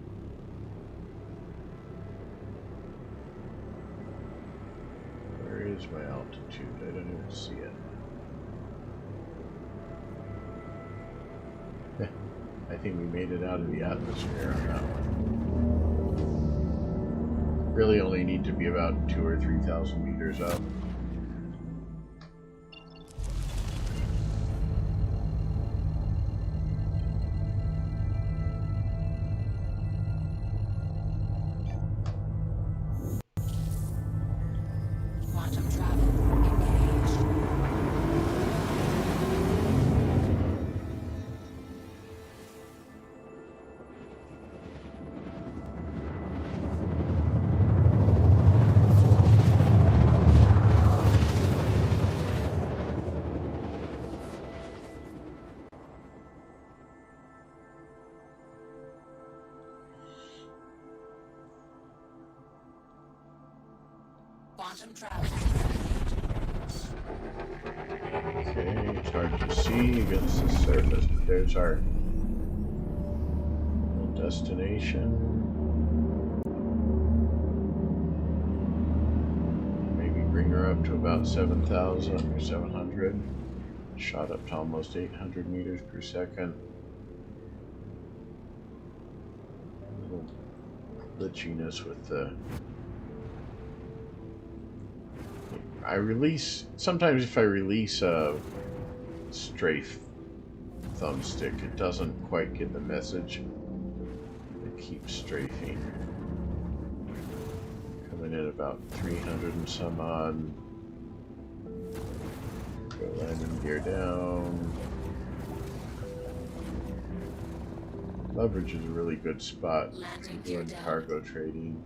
where is my altitude? I don't even see it. I think we made it out of the atmosphere on that one. Really only need to be about 2,000 or 3,000 meters up. Quantum travel. Okay, it's hard to see against the surface, but there's our destination. Maybe bring her up to about 7,000 or 700. Shot up to almost 800 meters per second. A little glitchiness with the... sometimes if I release a strafe thumbstick, it doesn't quite get the message. It keeps strafing. Coming in about 300 and some odd. Go landing gear down. Leverage is a really good spot for doing cargo trading.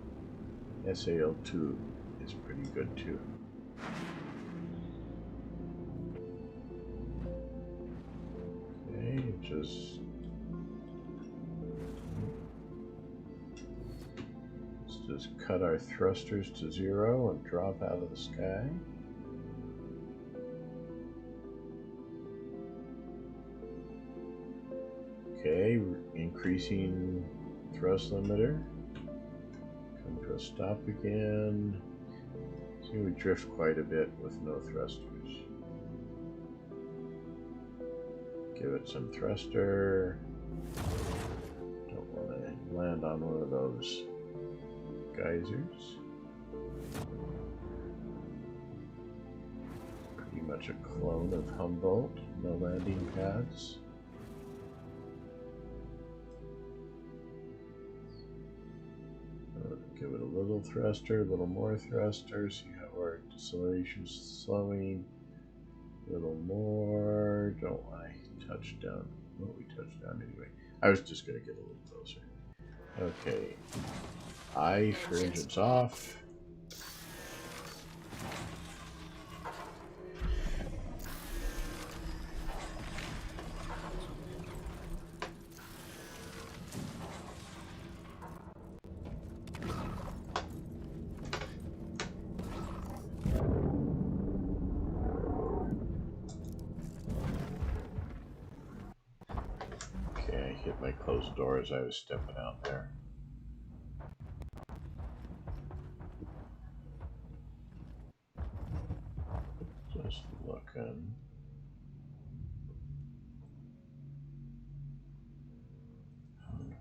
SAL2 is pretty good too. Okay, just let's just cut our thrusters to 0 and drop out of the sky. Okay, increasing thrust limiter. Come to a stop again. See, we drift quite a bit with no thrusters. Give it some thruster. Don't want to land on one of those geysers. Pretty much a clone of Humboldt. No landing pads. Give it a little thruster, a little more thruster, see how our deceleration's slowing. A little more. Don't want to touch down. Well, we touched down anyway. I was just going to get a little closer. Okay. I for engines off. Hit my closed door as I was stepping out there. Just looking.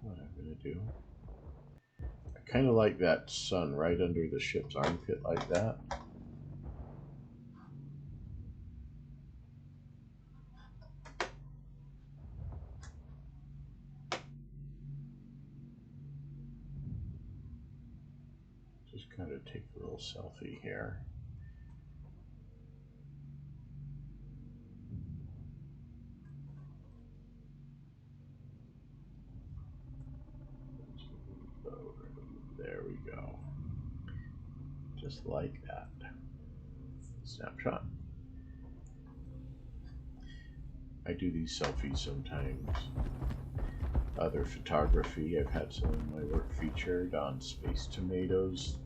What I'm gonna do. I kind of like that sun right under the ship's armpit like that. Just kind of take a little selfie here. There we go. Just like that. Snapshot. I do these selfies sometimes. Other photography, I've had some of my work featured on Space Tomatoes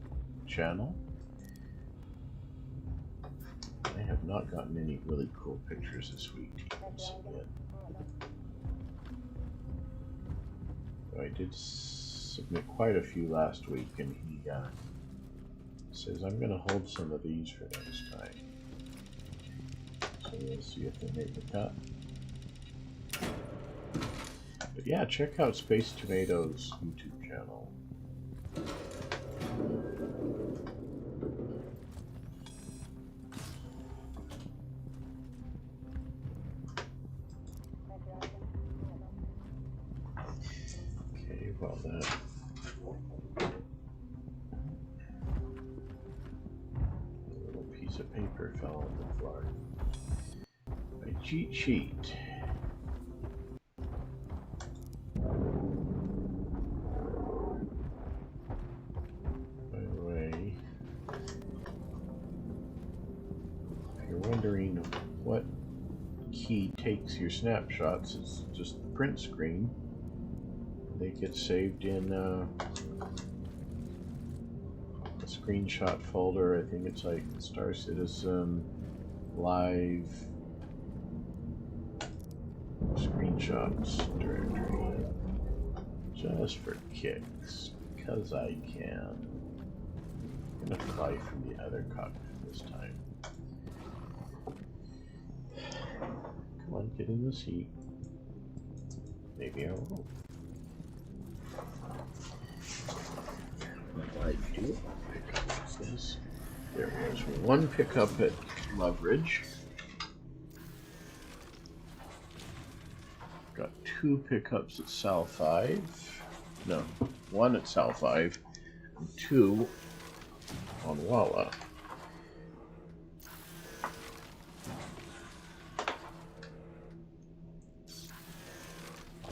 channel. I have not gotten any really cool pictures this week to submit. I did submit quite a few last week, and he says I'm going to hold some of these for next time. So we'll see if they make the cut. But yeah, check out Space Tomatoes YouTube channel. Okay, well that. A little piece of paper fell on the floor. My cheat sheet. Wondering what key takes your snapshots. It's just the print screen. They get saved in a screenshot folder. I think it's like Star Citizen Live screenshots directory. Just for kicks, because I can. I'm gonna fly from the other cockpit this time. Come on, get in the seat. Maybe I won't. I do pick up this. There was one pickup at Loveridge. Got 2 pickups at Sal 5. No, 1 at Sal 5 and 2 on Walla.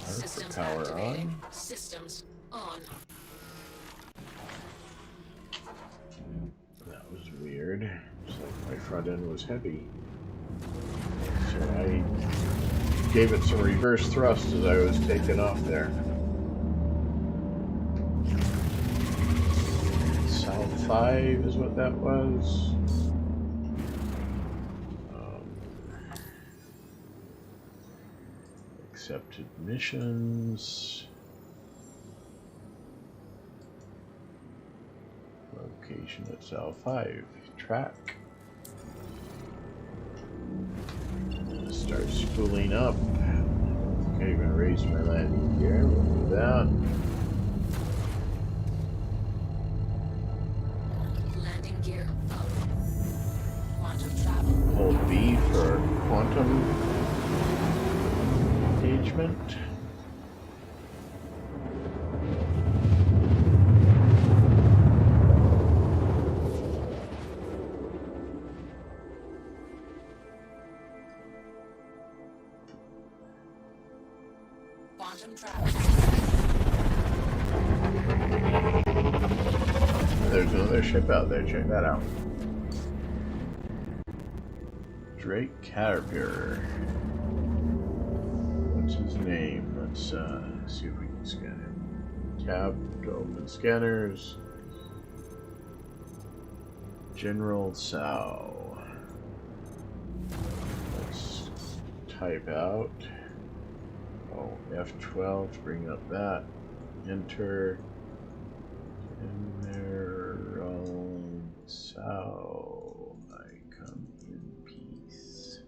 Systems Power activating. on. Systems on. That was weird. It's like my front end was heavy. So I gave it some reverse thrust as I was taking off there. South 5 is what that was. Accepted missions. Location at Sal 5. Track. Start spooling up. I don't think I even raised my landing gear. We'll do that. Landing gear up. Quantum travel. Hold B for quantum engagement. Quantum travel. There's another ship out there. Check that out. Drake Caterpillar. What's his name? Let's see if we can scan him. Tab to open scanners. General Sao. Let's type out. Oh, F12 to bring up that. Enter. General Sao. I come in peace.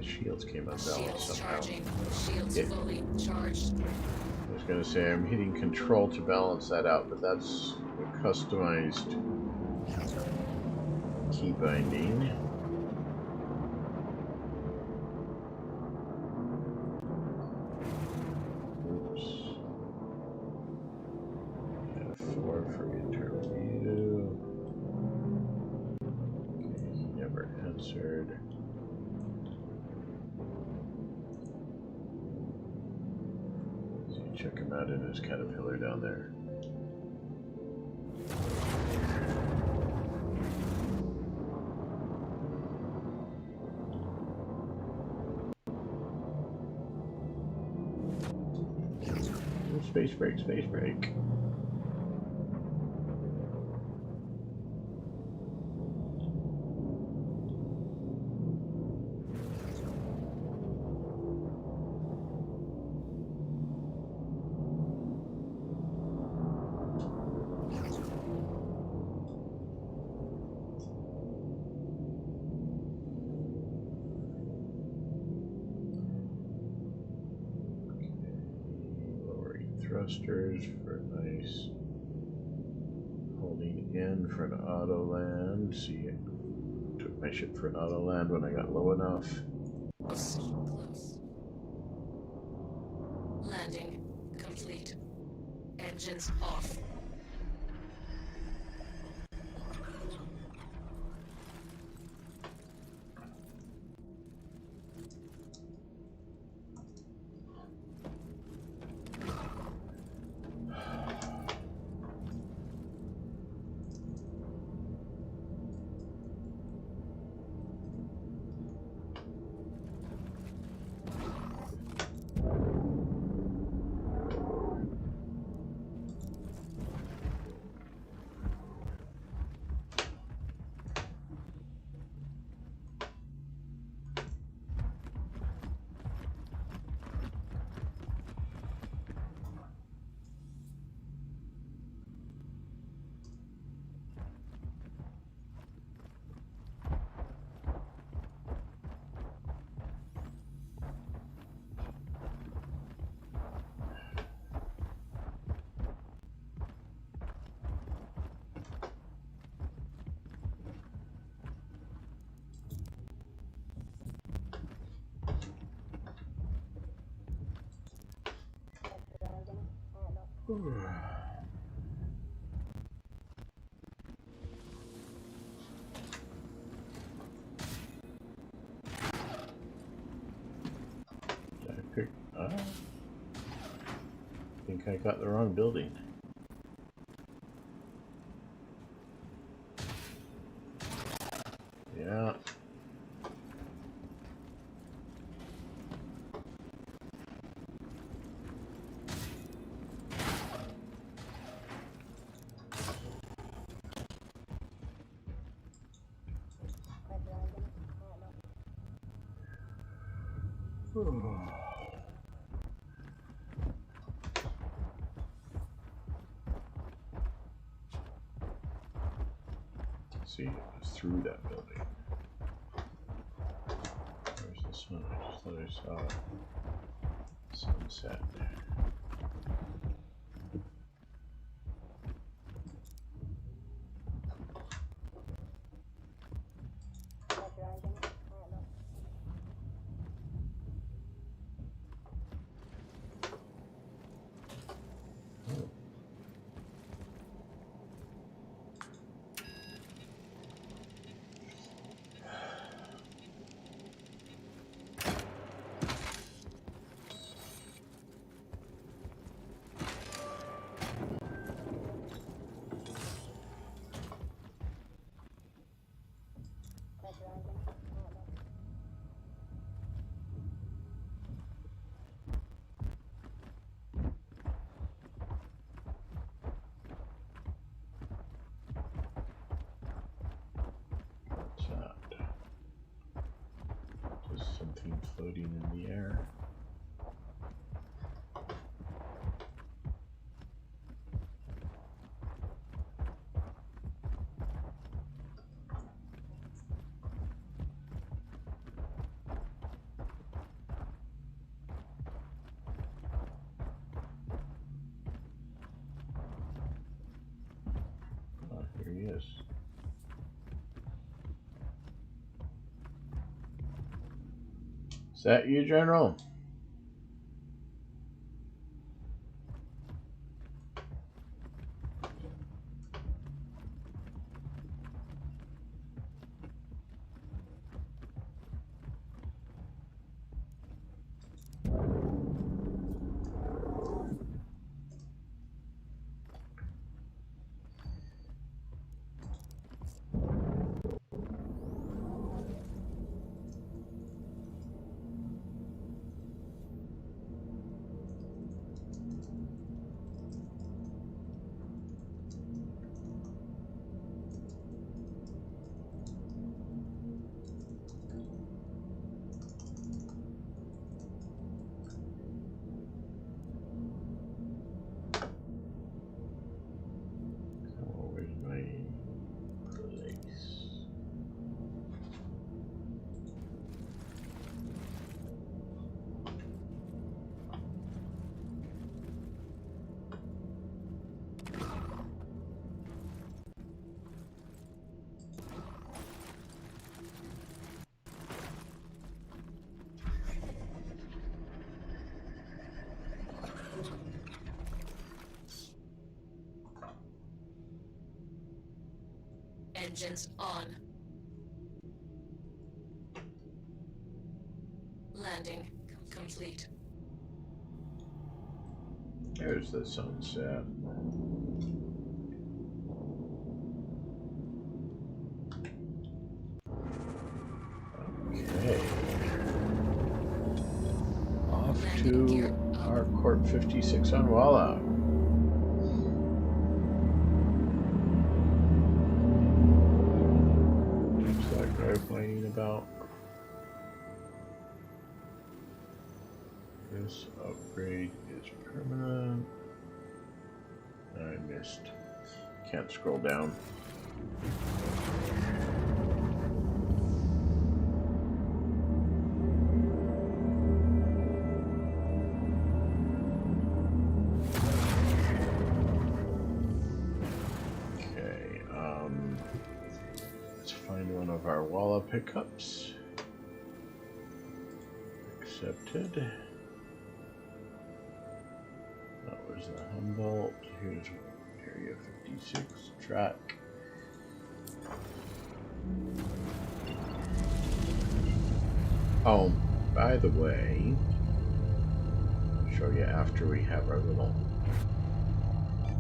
Shields came unbalanced Shields somehow. charging. Shields Yeah. fully charged. I was going to say I'm hitting control to balance that out, but that's a customized key binding. Oops. F4 for interview. Okay, he never answered. Check him out in his caterpillar down there. Space break, space break. Thrusters for nice. Holding in for an auto land. See, it took my ship for an auto land when I got low enough. Close. Close. Landing complete. Engines off. Did I pick? I think I got the wrong building. Yeah. See, it was through that building. Where's the sun? I just thought I saw sunset. What's that? Just something floating in the air. Oh, here he is. Is that you, General? Oh, where's my place? Engines on. Landing complete. There's the sunset. Okay. Off to our Corp 56 on Walla. What's that guy complaining about? This upgrade is permanent. I missed. Can't scroll down. Okay, let's find one of our Walla pickups. Accepted. That was the Humboldt. Here's Area 56 track. Oh, by the way, I'll show you after we have our little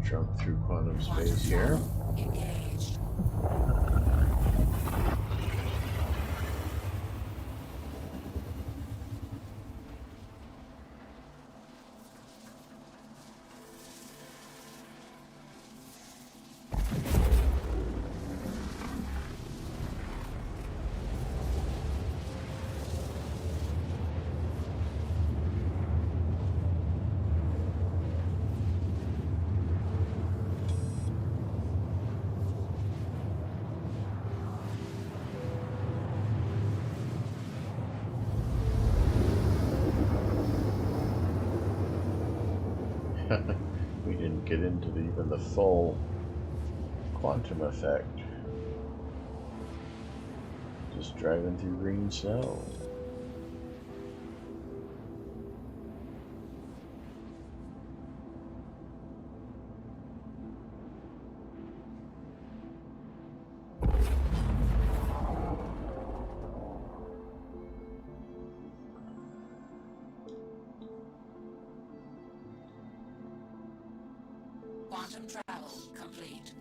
jump through quantum space here. Engaged. We didn't get into even the full quantum effect. Just driving through green snow. Quantum travel complete.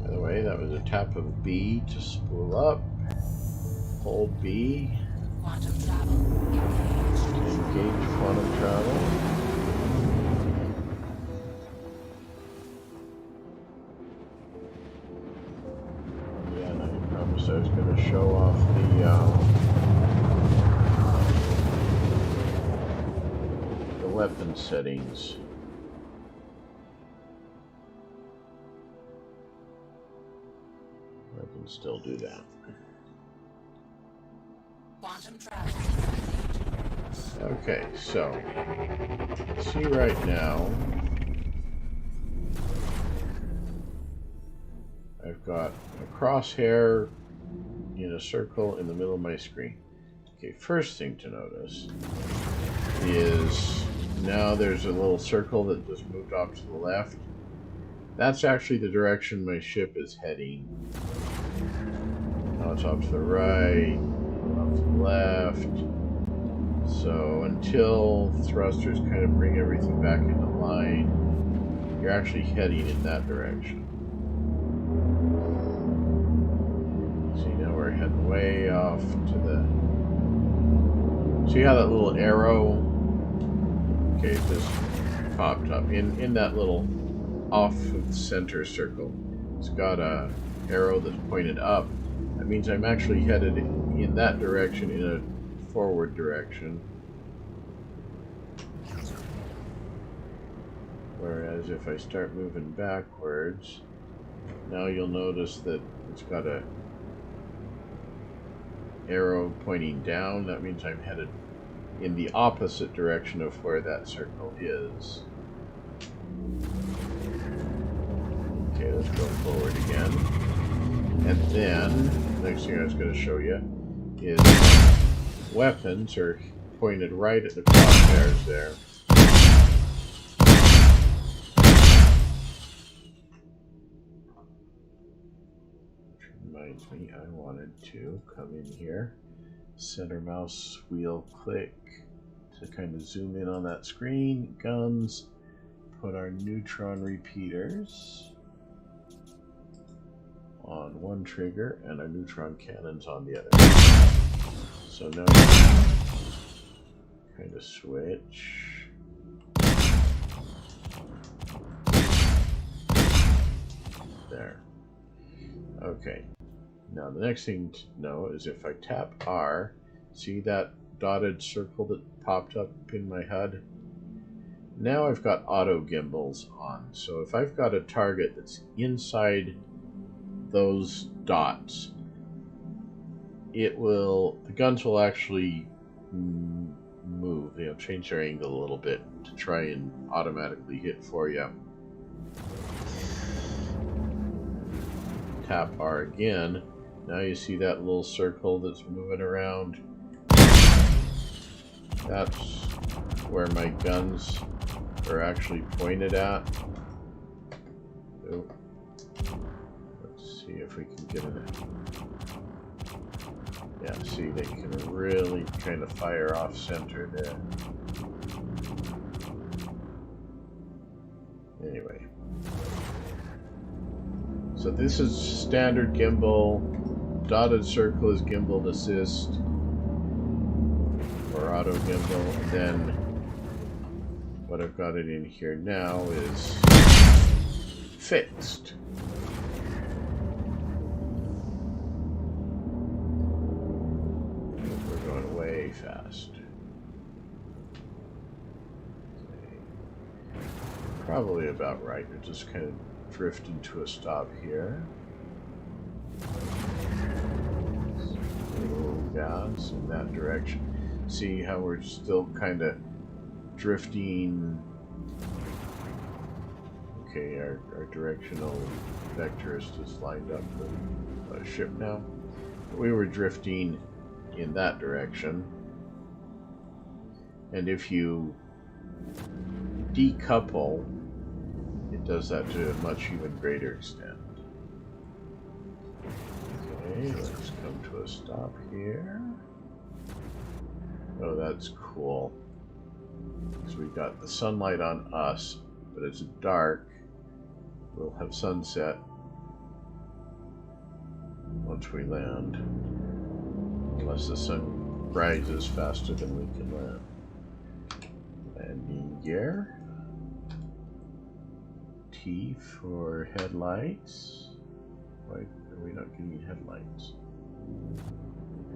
By the way, that was a tap of B to spool up. Hold B. Quantum travel engaged. Engage quantum travel. Yeah, and I promised I was going to show off the weapon settings. I can still do that. Quantum travel. Okay, so see right now I've got a crosshair in a circle in the middle of my screen. Okay, first thing to notice is now there's a little circle that just moved off to the left. That's actually the direction my ship is heading. Now it's off to the right, off to the left. So until thrusters kind of bring everything back into line, you're actually heading in that direction. See, now we're heading way off to the... See how that little arrow, okay, just popped up in that little off of the center circle. It's got a arrow that's pointed up. That means I'm actually headed in that direction, in a forward direction. Whereas if I start moving backwards, now you'll notice that it's got a arrow pointing down. That means I'm headed in the opposite direction of where that circle is. Okay, let's go forward again. And then, next thing I was going to show you is weapons are pointed right at the crosshairs there. Which reminds me, I wanted to come in here, center mouse wheel click to kind of zoom in on that screen, guns, put our neutron repeaters on one trigger and our neutron cannons on the other. So now kind of switch. There. Okay. Now the next thing to know is if I tap R, see that dotted circle that popped up in my HUD? Now I've got auto gimbals on. So if I've got a target that's inside those dots, the guns will actually move, change their angle a little bit to try and automatically hit for you. Tap R again. Now you see that little circle that's moving around. That's where my guns are actually pointed at. Oh. Let's see if we can get it. Yeah, see, they can really kind of fire off center there. Anyway. So this is standard gimbal. Dotted circle is gimbal assist. Or auto gimbal. And then what I've got it in here now is fixed. We're going way fast. Okay. Probably about right. We're just kind of drifting to a stop here. Little gas in that direction. See how we're still kind of drifting. Okay, our directional vector is just lined up with a ship now. We were drifting in that direction. And if you decouple, it does that to a much even greater extent. Okay, let's come to a stop here. Oh, that's cool. So we've got the sunlight on us, but it's dark. We'll have sunset once we land. Unless the sun rises faster than we can land. Landing gear. T for headlights. Why are we not getting headlights?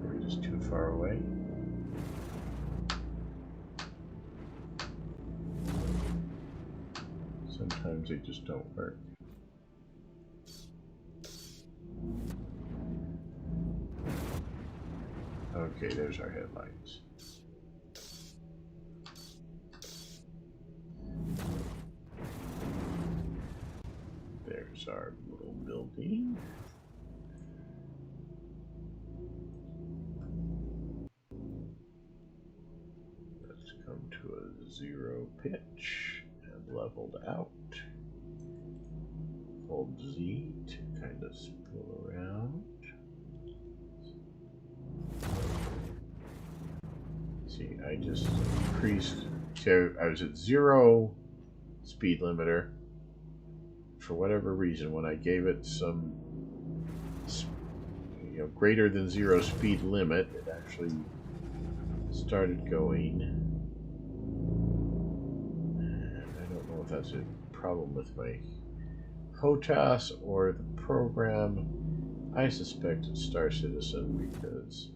Are we just too far away? Sometimes they just don't work. Okay, there's our headlights. There's our little building. Let's come to a 0 pitch and leveled out. Hold Z to kind of spool around. See, I just increased. So I was at 0 speed limiter. For whatever reason, when I gave it some, greater than 0 speed limit, it actually started going. And I don't know if that's a problem with my HOTAS or the program. I suspect it's Star Citizen because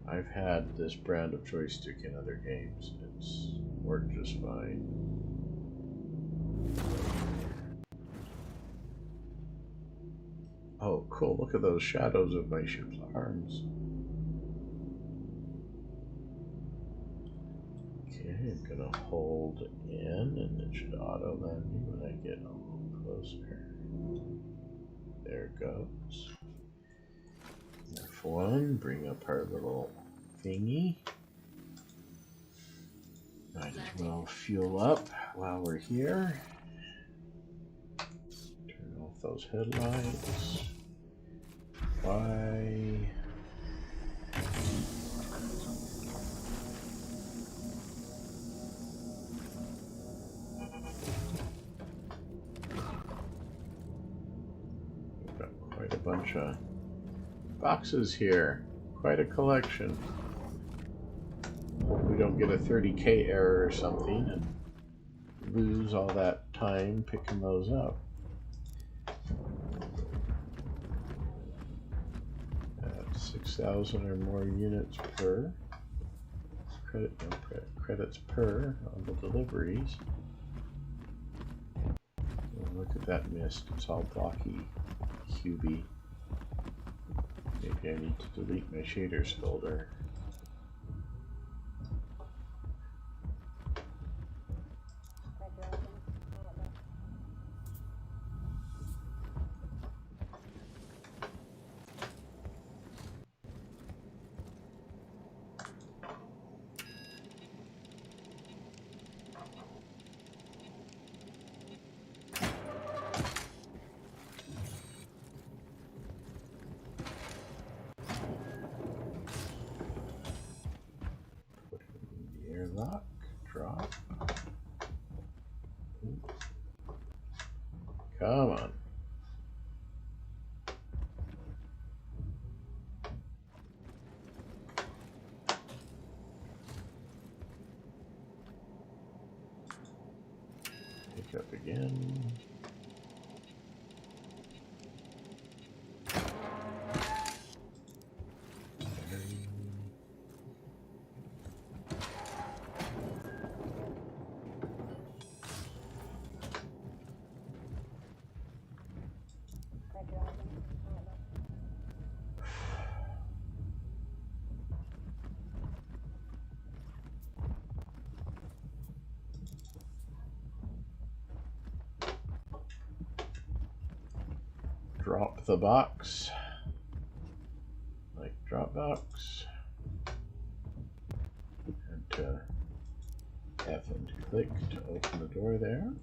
I've had this brand of joystick in other games. It's worked just fine. Oh, cool. Look at those shadows of my ship's arms. Okay, I'm going to hold in, and it should auto-land me when I get a little closer. There it goes. F1, bring up our little thingy. Might as well fuel up while we're here. Turn off those headlights. Why? We've got quite a bunch of boxes here. Quite a collection. Hope we don't get a 30K error or something and lose all that time picking those up. 6,000 or more units per credits per on the deliveries. Oh, look at that mist. It's all blocky, cubey. Maybe I need to delete my shaders folder. rock, drop. Come on. Pick up again. Drop the box, like Dropbox, and F and click to open the door there.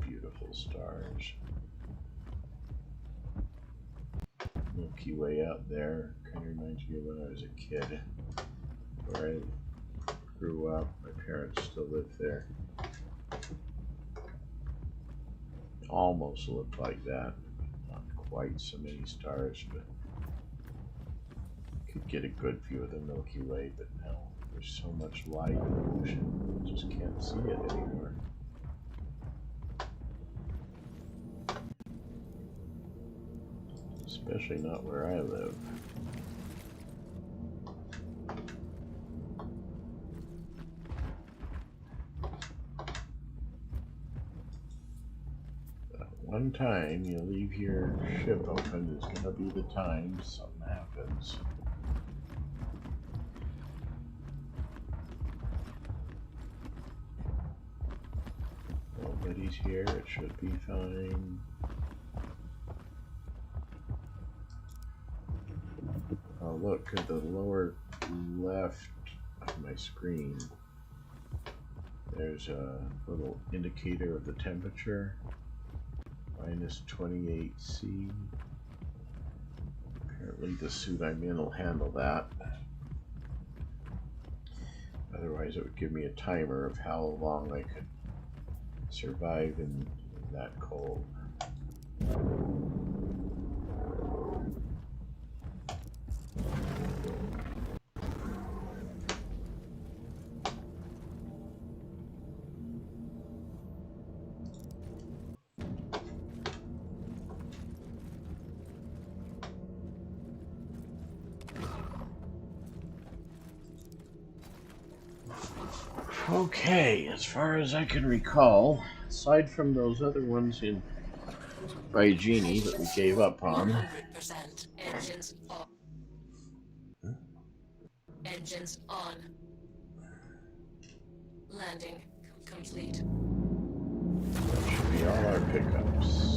Beautiful stars. Milky Way out there kind of reminds me of when I was a kid. Where I grew up, my parents still live there. Almost looked like that. Not quite so many stars, but could get a good view of the Milky Way, but no, there's so much light in the ocean, you just can't see it anymore. Especially not where I live. One time you leave your ship open, it's gonna be the time something happens. Nobody's here, it should be fine. Oh, look at the lower left of my screen. There's a little indicator of the temperature. Minus 28°C. Apparently the suit I'm in will handle that. Otherwise it would give me a timer of how long I could survive in that cold. Okay, as far as I can recall, aside from those other ones in by Genie that we gave up on. 100% engines on. Engines on. Landing complete. That should be all our pickups.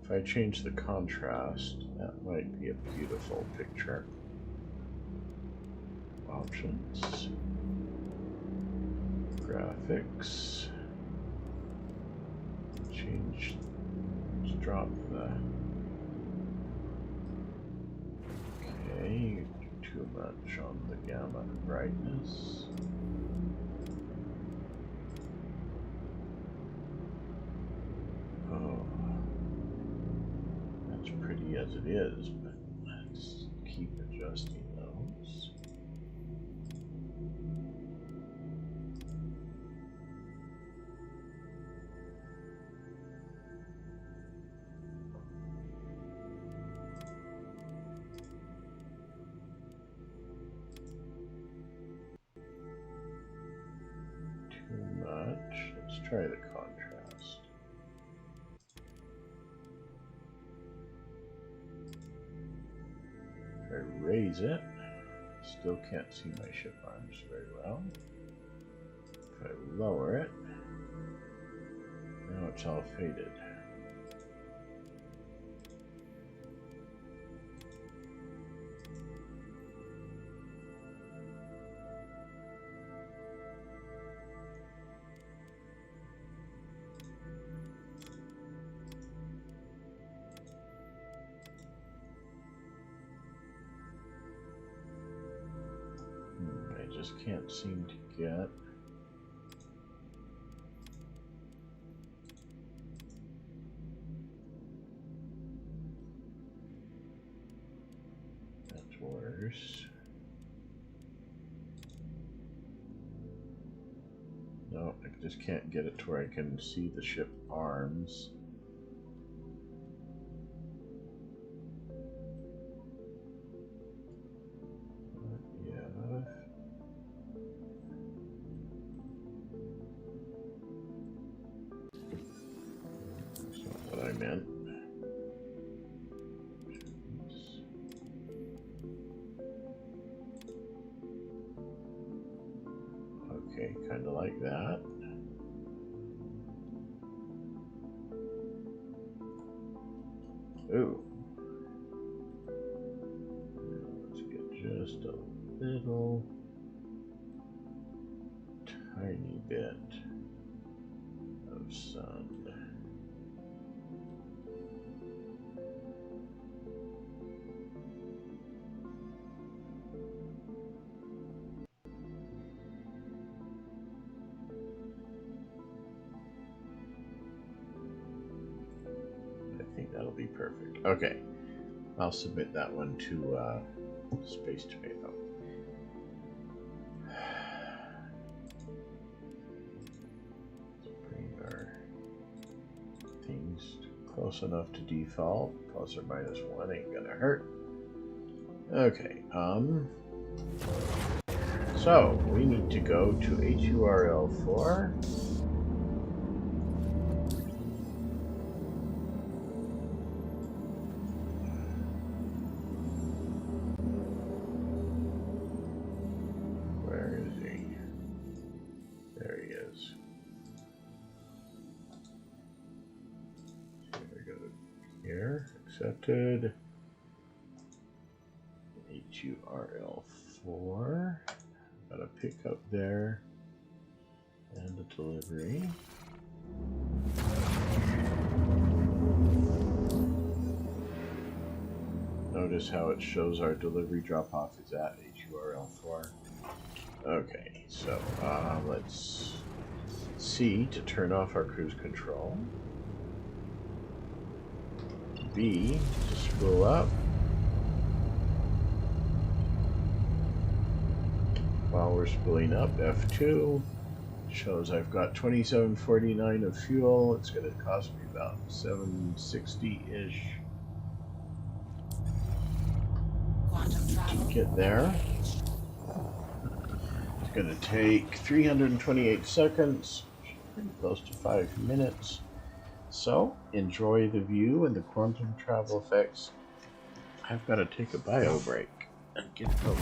If I change the contrast, that might be a beautiful picture. Options, graphics, change, let's drop the, okay, too much on the gamma brightness. Oh, that's pretty as it is, but let's keep adjusting those. Too much. Let's try the contrast. If I raise it, still can't see my ship arms very well. If I lower it, it's all faded. I just can't seem to get. That's worse. No, I just can't get it to where I can see the ship arms. I meant. Okay, kind of like that. Ooh. Let's get just a little tiny bit of sun. That'll be perfect. Okay, I'll submit that one to Space Tomato. Let's bring our things close enough to default. Plus or minus 1 ain't gonna hurt. Okay, so we need to go to HURL4. Accepted. HURL4. Got a pickup there and a delivery. Notice how it shows our delivery drop off is at HURL4. Okay, so let's C to turn off our cruise control. B to spool up. While we're spooling up, F2 shows I've got 2749 of fuel. It's going to cost me about 760-ish to get there. It's going to take 328 seconds, pretty close to 5 minutes. So, enjoy the view and the quantum travel effects. I've got to take a bio break and get going.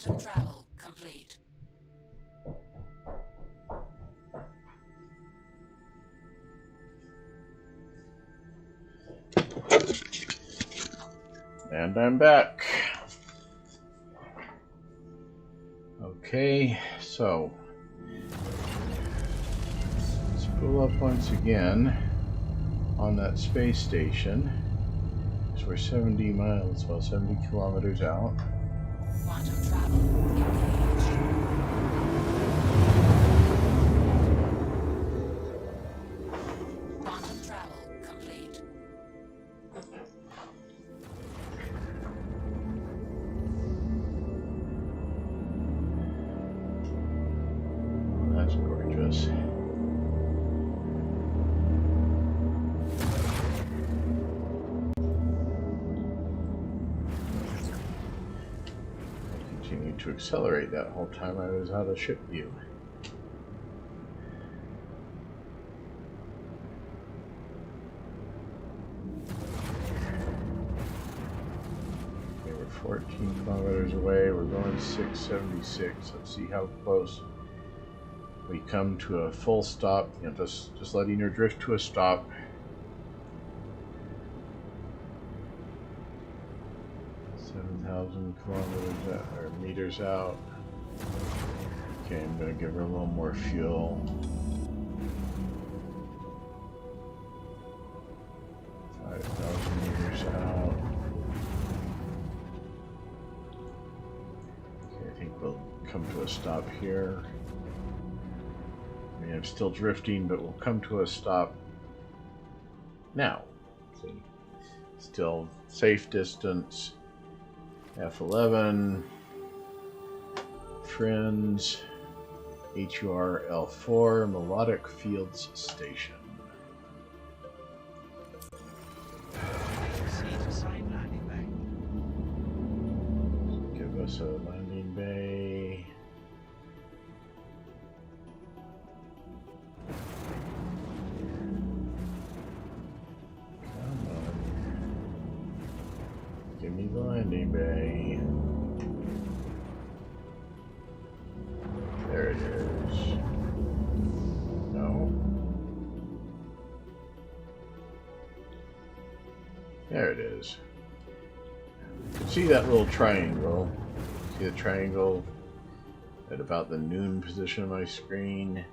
Quantum travel complete. And I'm back. Okay, so let's pull up once again on that space station. So we're 70 miles, well 70 kilometers out. Quantum travel engaged. Quantum travel complete. That's gorgeous. Continue to accelerate that whole time I was out of ship view. Okay, we're 14 kilometers away. We're going 676. Let's see how close we come to a full stop. You know, just letting her drift to a stop. Kilometers out, or meters out. Okay, I'm gonna give her a little more fuel. 5,000 meters out. Okay, I think we'll come to a stop here. I mean, I'm still drifting, but we'll come to a stop now. See, still safe distance. F11, Friends, HUR L4, Melodic Fields Station. Give us a landing bay. Come on. Give me the landing bay. There it is. No. There it is. You can see that little triangle. See the triangle at about the noon position of my screen,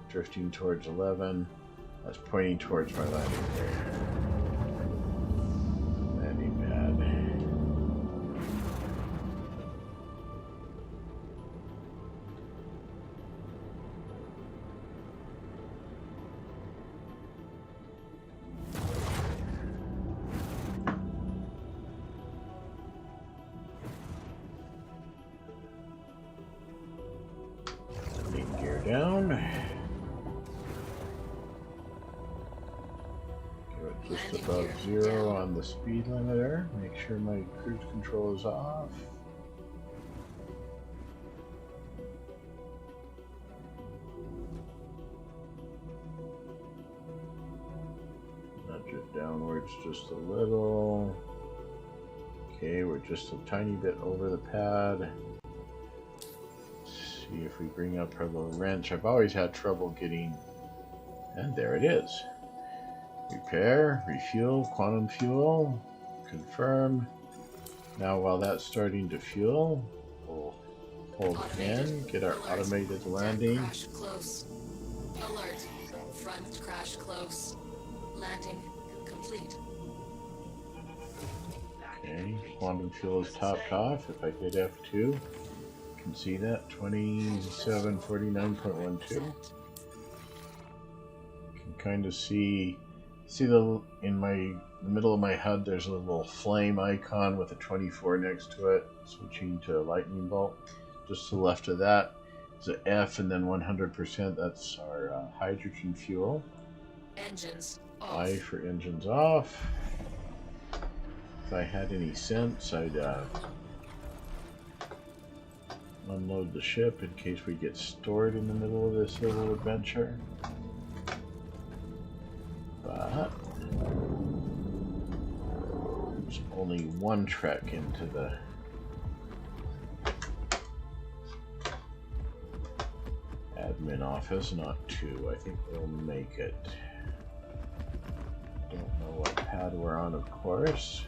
drifting towards 11. That's pointing towards my landing bay. Landing pad. Gear down. Give it just above 0 on the speed limiter. Make sure my cruise control is off. Nudge it downwards just a little. Okay, we're just a tiny bit over the pad. See if we bring up our little wrench. I've always had trouble getting, and there it is. Repair, refuel, quantum fuel, confirm. Now while that's starting to fuel, we'll hold in, get our automated landing. Crash close. Alert. Front crash close. Landing complete. Okay, quantum fuel is topped off. If I hit F2, you can see that 2749.12. You can kind of see the in the middle of my HUD. There's a little flame icon with a 24 next to it, switching to lightning bolt. Just to the left of that is an F, and then 100%. That's our hydrogen fuel. Engines off. I for engines off. If I had any sense, I'd unload the ship in case we get stored in the middle of this little adventure. But there's only one trek into the admin office, not 2. I think we'll make it. Don't know what pad we're on, of course.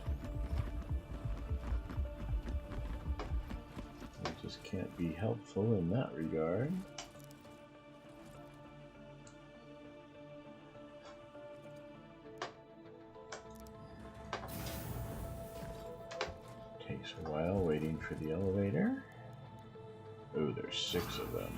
I just can't be helpful in that regard. Takes a while waiting for the elevator. Oh, there's 6 of them.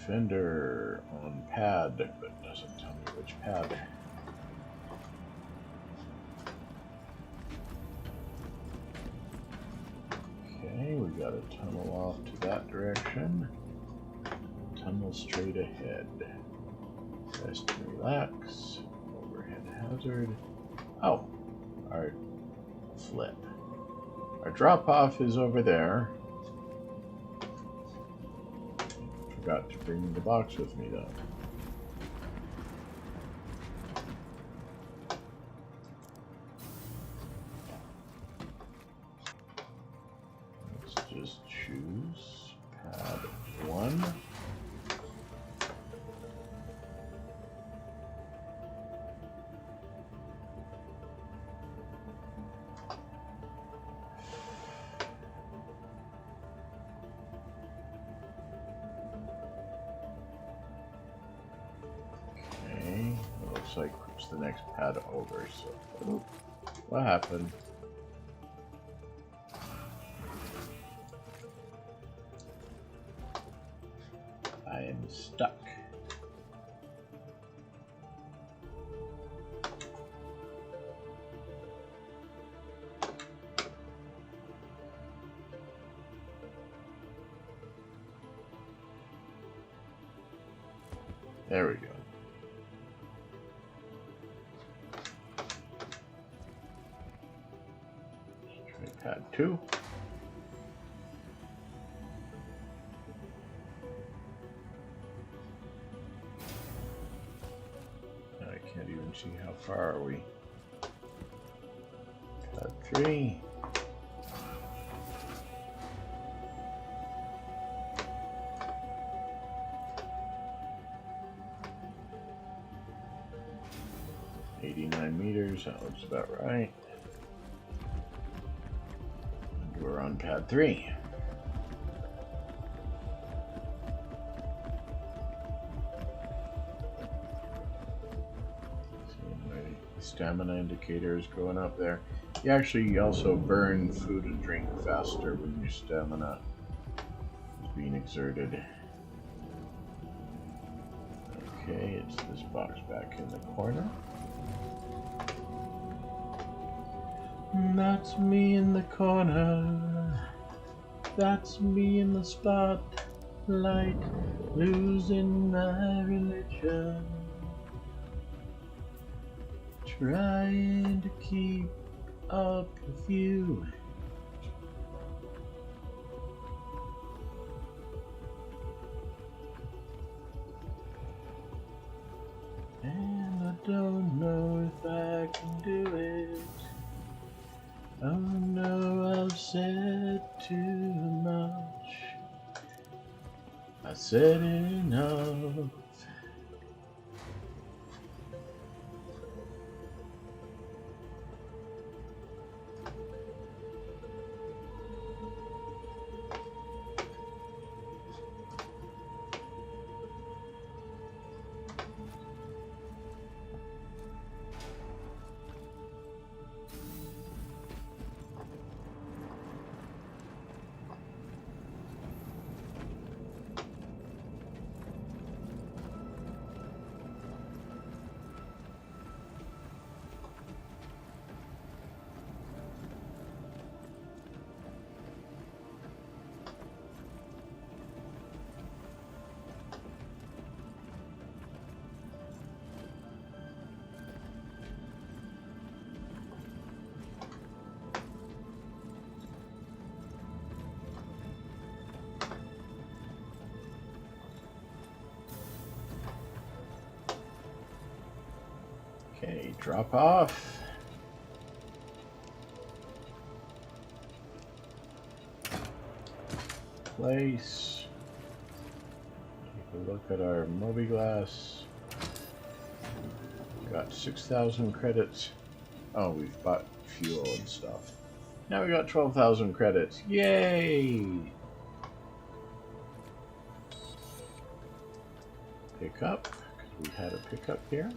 Defender on pad, but doesn't tell me which pad. Okay, we got a tunnel off to that direction. Tunnel straight ahead. Rest and relax. Overhead hazard. Oh, our flip. Our drop off is over there. Forgot to bring the box with me though. Let's just choose pad 1. Like push the next pad over, so what happened? I am stuck. There we go. Pad 2. I can't even see how far are we. Pad 3. $89 that looks about right. We're on pad 3. The stamina indicator is going up there. You actually also burn food and drink faster when your stamina is being exerted. Okay, it's this box back in the corner. That's me in the corner. That's me in the spotlight, losing my religion, trying to keep up with you. And I don't know if I can do it. Oh no, I've said too much. I said enough. Okay, drop off. Place. Take a look at our Mobiglass. Got 6,000 credits. Oh, we've bought fuel and stuff. Now we got 12,000 credits. Yay! Pick up, because we had a pickup here.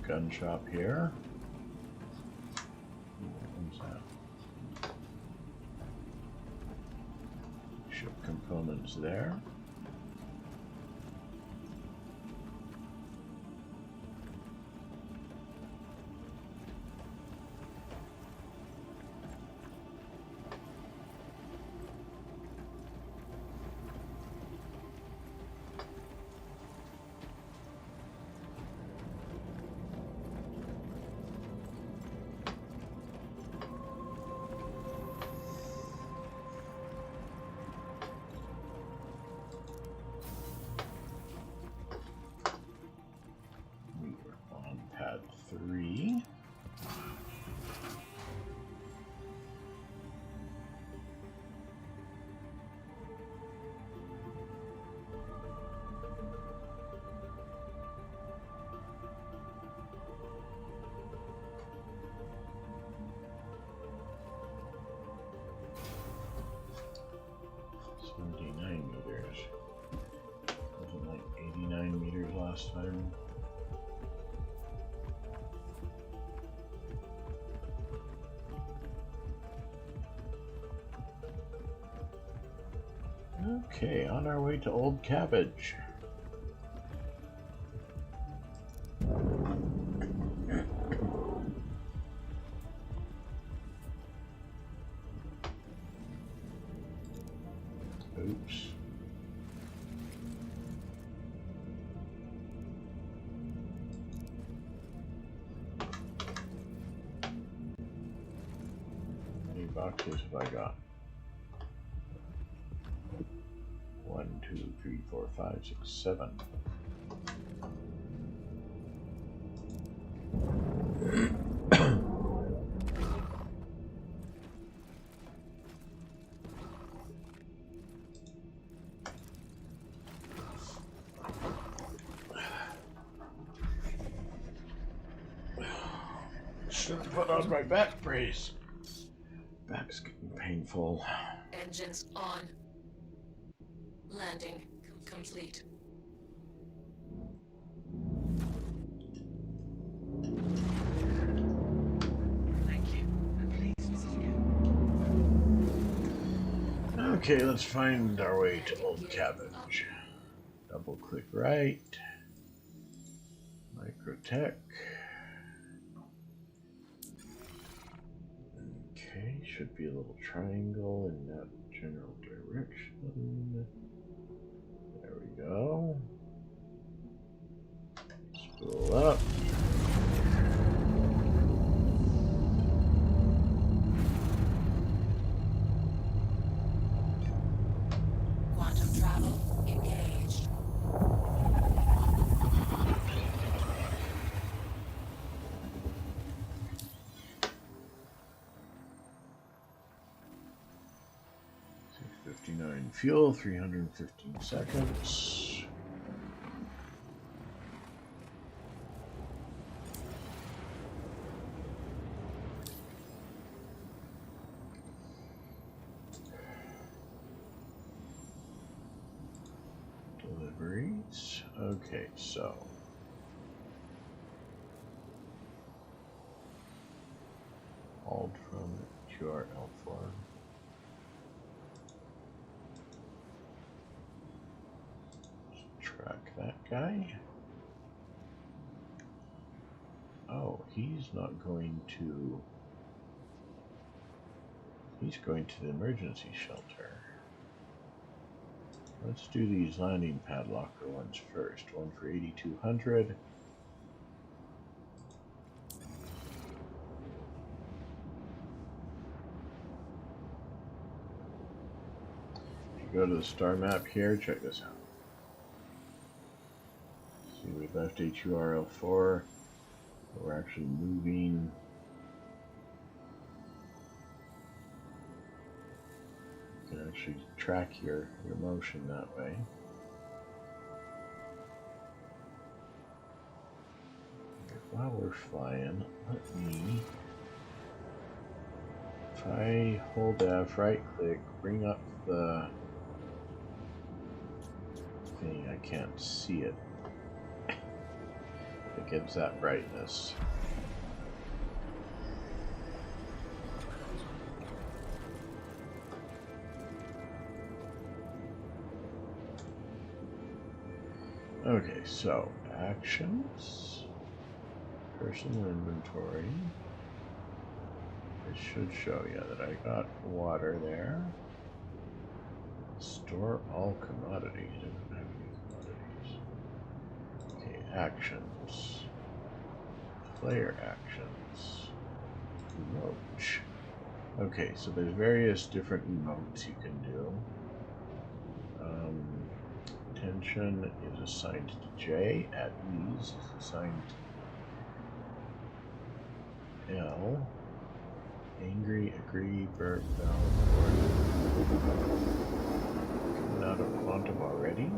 Gun shop here. What's that? Ship components there. Pad 3. Meters. Wasn't like 89 meters last time. Okay, on our way to Old Cabbage. Oops. How many boxes have I got? 1, 2, 3, 4, 5, 6, 7. Should have put on my back brace. Back's getting painful. Engines on. Landing complete. Thank you. I'm pleased to see you. Okay, let's find our way to Old Cabbage. Double click right. Microtech. Okay, should be a little triangle in that general direction. There we go. Spool up. Quantum travel engaged. $6.59 fuel, 315 seconds. Deliveries. Okay, so hold from QRL4. Track that guy. Oh, he's not going to. He's going to the emergency shelter. Let's do these landing pad locker ones first. One for 8,200. If you go to the star map here, check this out. See, we left HURL4. We're actually moving. You can actually track your motion that way. While we're flying, let me, if I hold F, right click, bring up the thing, I can't see it. It gives that brightness. Okay, so actions, personal inventory. It should show you that I got water there. Store all commodities. I don't have any commodities. Okay, actions. Player actions. Emote. Okay, so there's various different emotes you can do. Attention is assigned to J. At ease is assigned to L. Angry, agree, burp, valid, coming out of quantum already.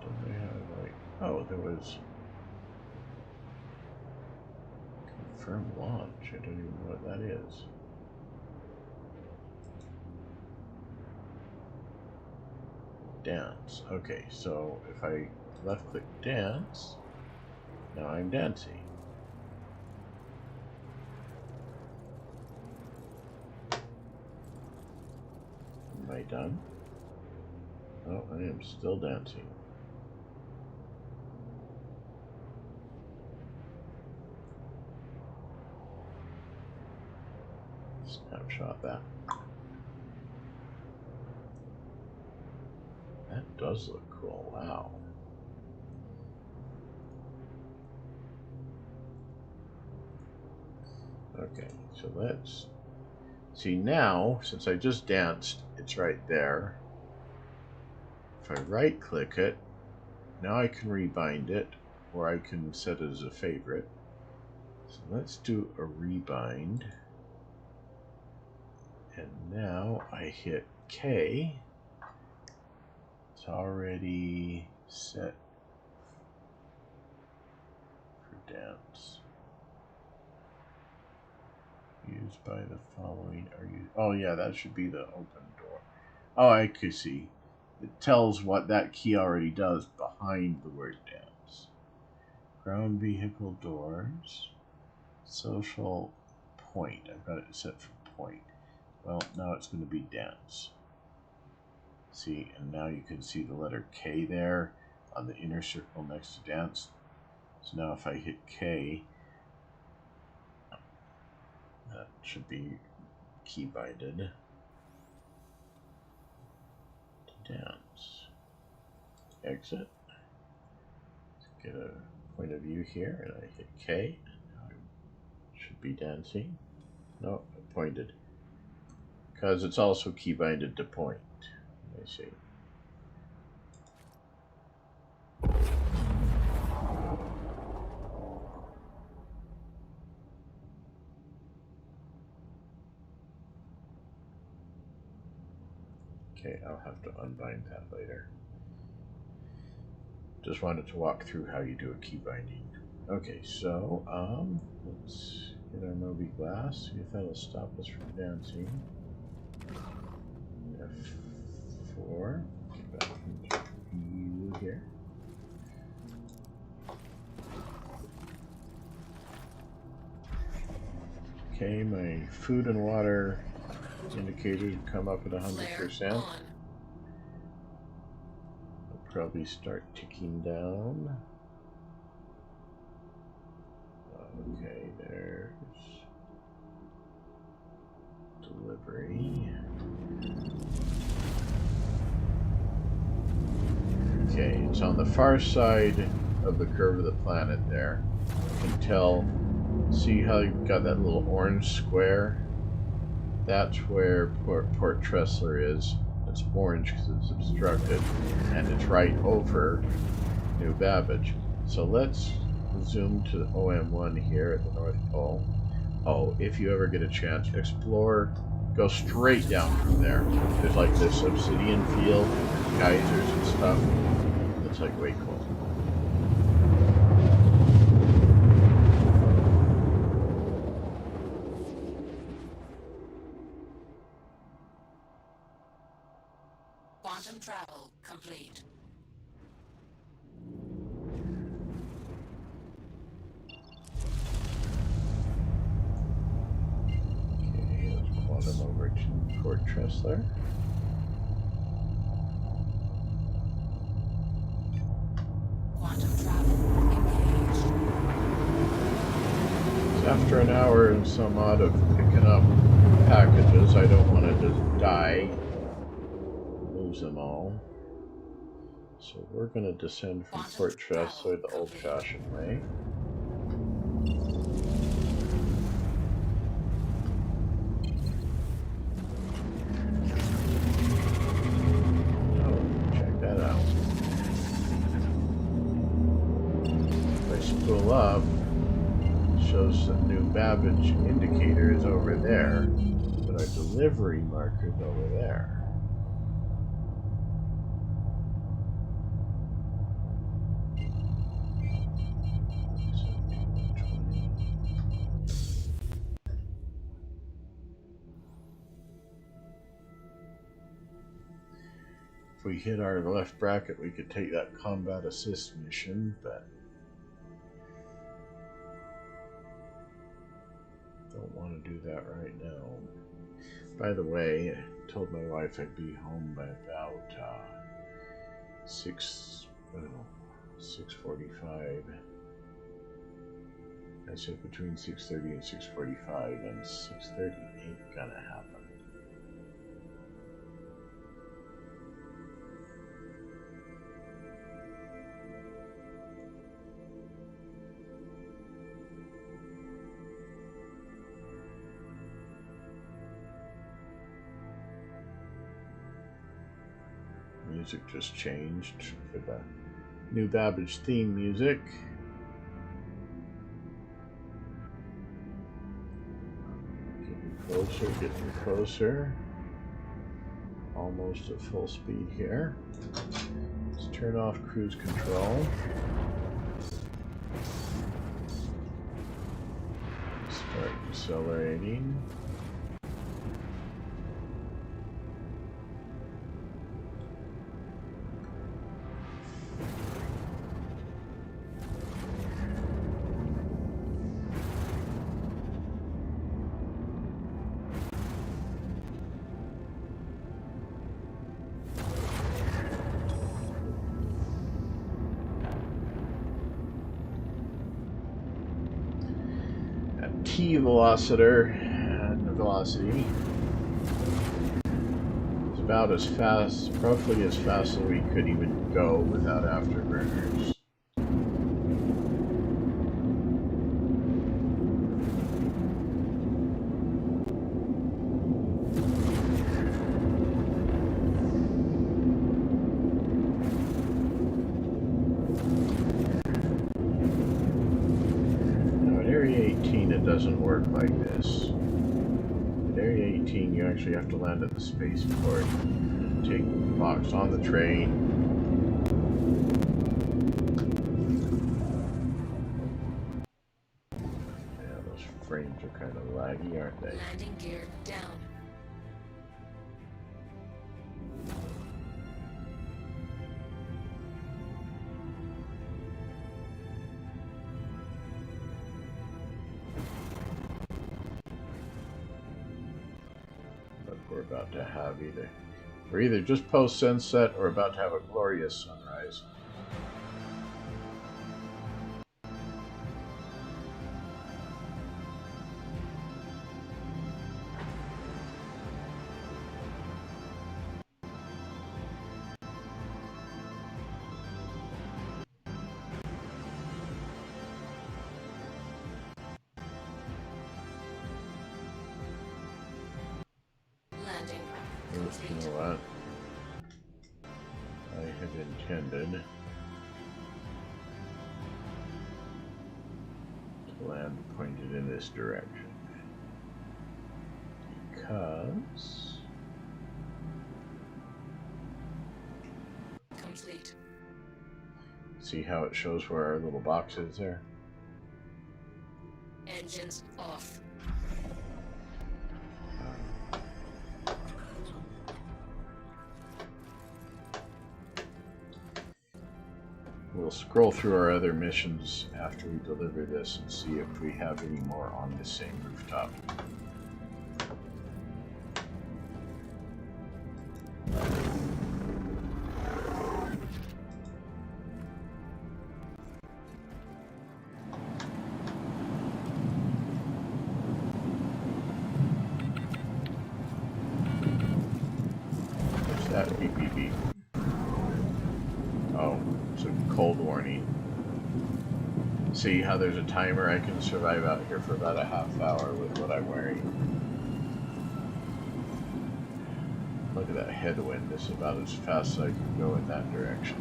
Don't they have like, oh, there was confirm launch. I don't even know what that is. Dance. Okay, so if I left click dance, now I'm dancing. Am I done? Oh, I am still dancing. Snapshot that. That does look cool. Wow. Okay, so let's see now, since I just danced, it's right there. If I right click it, now I can rebind it, or I can set it as a favorite. So let's do a rebind. And now I hit K. It's already set for dance. Used by the following are you? Oh yeah, that should be the open door. Oh, I can see. It tells what that key already does behind the word dance. Ground vehicle doors. Social point. I've got it set for point. Well, now it's going to be dance. See, and now you can see the letter K there on the inner circle next to dance. So now if I hit K, that should be key binded to dance. Exit. Get a point of view here, and I hit K. Now I should be dancing. No, pointed. Because it's also key binded to point. Let me see. Okay, I'll have to unbind that later. Just wanted to walk through how you do a key binding. Okay, so let's get our Moby Glass, see if that'll stop us from dancing. F4. Get back into U here. Okay, my food and water indicators come up at 100%. Probably start ticking down. Okay, there's delivery. So on the far side of the curve of the planet there, you can tell, see how you've got that little orange square? That's where Port Tressler is. It's orange because it's obstructed, and it's right over New Babbage. So let's zoom to OM1 here at the North Pole. Oh, if you ever get a chance, explore, go straight down from there. There's like this obsidian field, geysers and stuff. It's like way cool. Quantum travel complete. Okay, let's quantum over to Port Tressler. Quantum travel engaged. So after an hour and some odd of picking up packages, I don't want to just die, lose them all. So we're going to descend from Port Tressler the old-fashioned way. Oh, check that out. If I spool up, it shows the New Babbage indicator is over there, but our delivery marker is over there. If we hit our left bracket, we could take that combat assist mission, but don't want to do that right now. By the way, I told my wife I'd be home by about 6:45. I said between 6:30 and 6:45, and 6:30 ain't gonna happen. Music just changed for the New Babbage theme music. Getting closer. Almost at full speed here. Let's turn off cruise control. Start accelerating. T velocity is about as fast, roughly as fast as we could even go without afterburners. Doesn't work like this. At Area 18, you actually have to land at the spaceport, take the box on the train. Yeah, those frames are kind of laggy, aren't they? Landing gear down. We're about to have we're either just post sunset or about to have a glorious sunrise. landing Oops, you complete. know what? I had intended to land pointed in this direction. Because Complete. see how it shows where our little box is there? Engines off. We'll scroll through our other missions after we deliver this and see if we have any more on this same rooftop. What's that? Beep, beep, beep. Oh, it's a cold warning. See how there's a timer? I can survive out here for about a half hour with what I'm wearing. Look at that headwind. It's about as fast as I can go in that direction.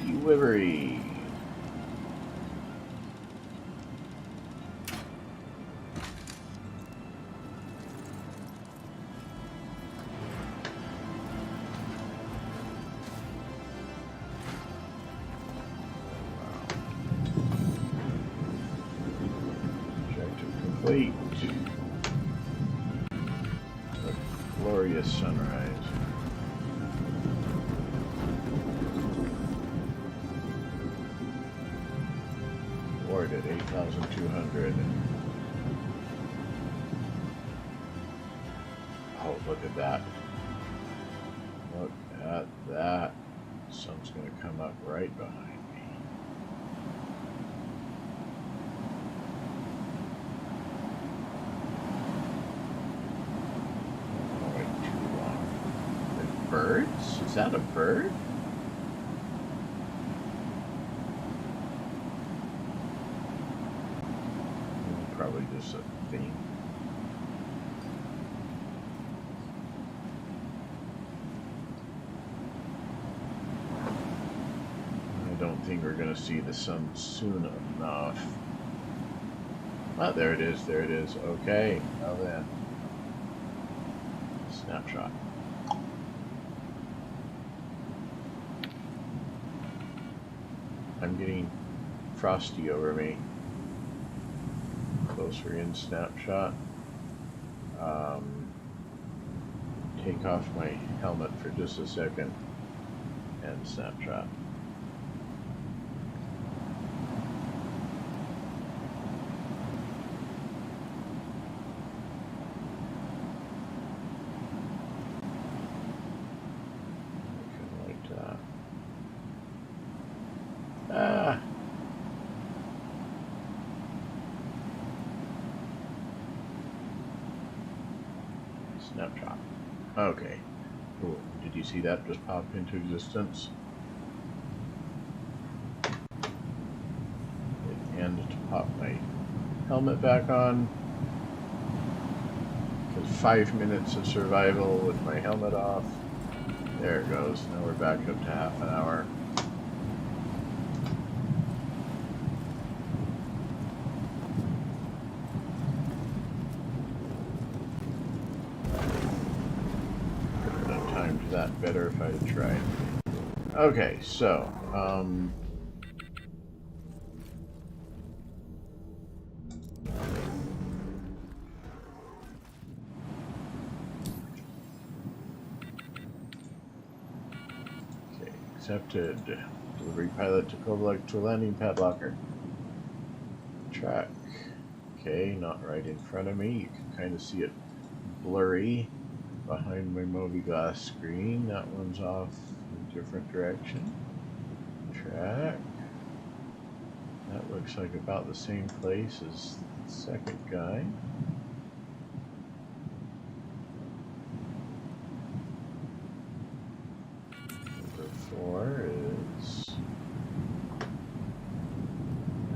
Delivery. Objective complete. A glorious sunrise. Awarded 8,200. Oh, look at that. Look at that. Sun's going to come up right behind me. Oh, wait, too long. There's birds? Is that a bird? Probably just a thing. I don't think we're going to see the sun soon enough. Ah, there it is, there it is. Okay, now then. Snapshot. I'm getting frosty over me. Closer in snapshot. Take off my helmet for just a second and snapshot. Like that. Ah. Snapshot. Okay. Cool. Did you see that just pop into existence? And to pop my helmet back on. Because 5 minutes of survival with my helmet off. There it goes. Now we're back up to half an hour. That better if I had tried. Okay, so okay, accepted. Delivery pilot to Kovalek to landing pad locker. Track. Okay, not right in front of me. You can kind of see it blurry behind my Moviglass screen. That one's off in a different direction. Track. That looks like about the same place as the second guy. 4 is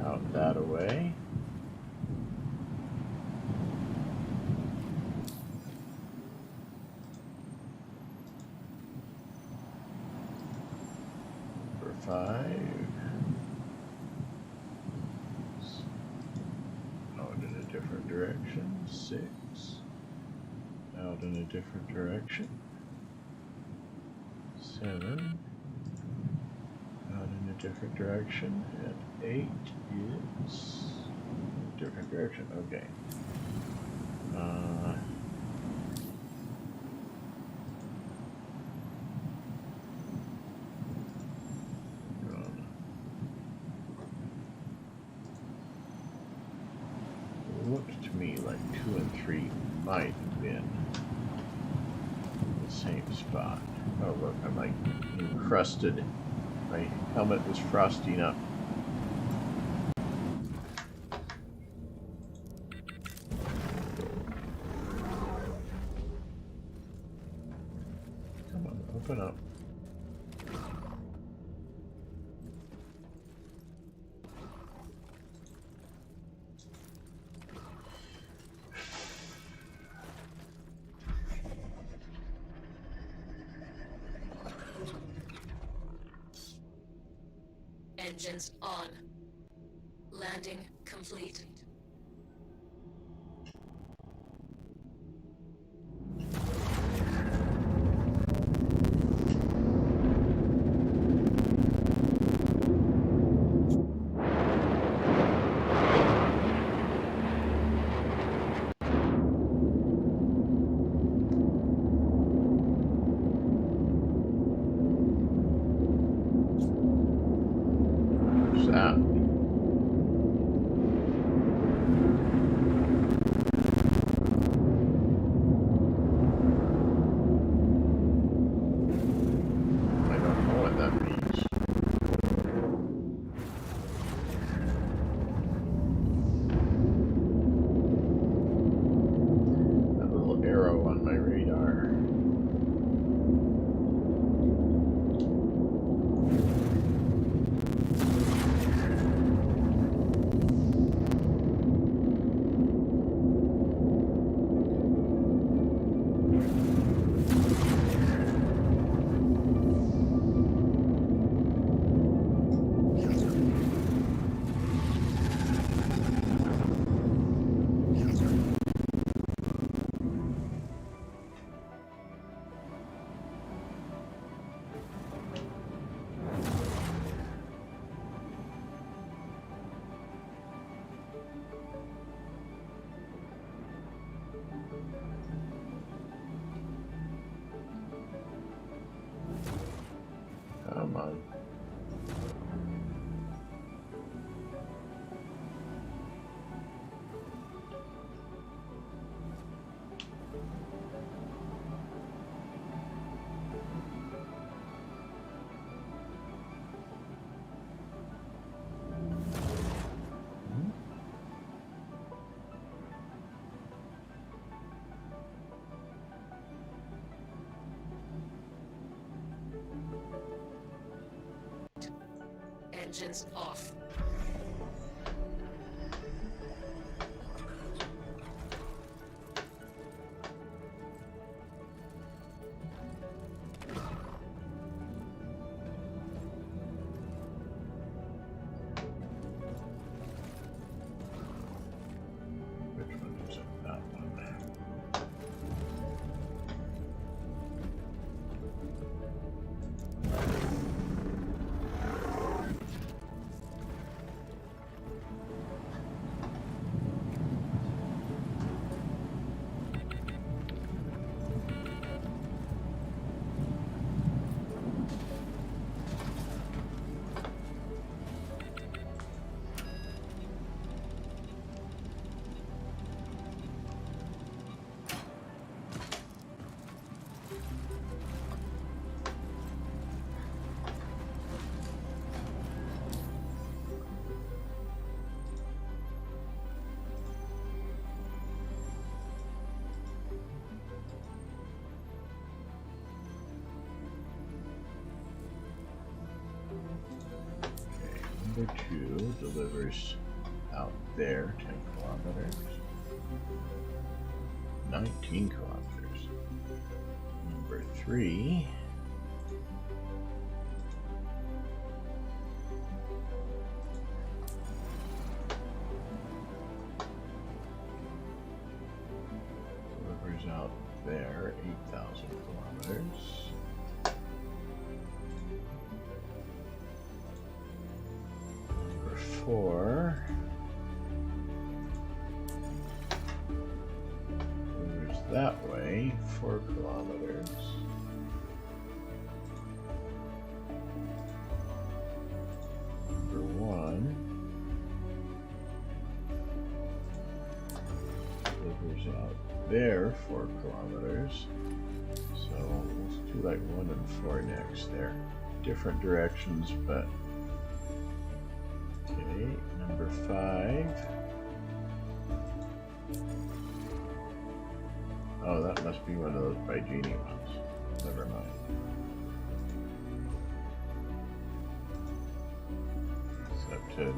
out that away. Number 5 is out in a different direction. 6 out in a different direction. 7 out in a different direction, and 8 is in a different direction. Okay. Looked to me like 2 and 3 might have been the same spot. Oh look, I'm like encrusted. My helmet was frosting up. Come on, open up. Engines on. Landing complete. What's that? I don't know what that means. That little arrow on my radar. Come on. Engines off. Which one is it? That one. Number 2 delivers out there 10 kilometers. 19 kilometers. Number 3 delivers out there 8,000 kilometers. Number 4 delivers that way 4 kilometers. Number 1 delivers out there 4 kilometers. So let's do like 1 and 4 next. They're different directions, but okay. Number 5. Oh, that must be one of those by Genie ones. Never mind. Accepted.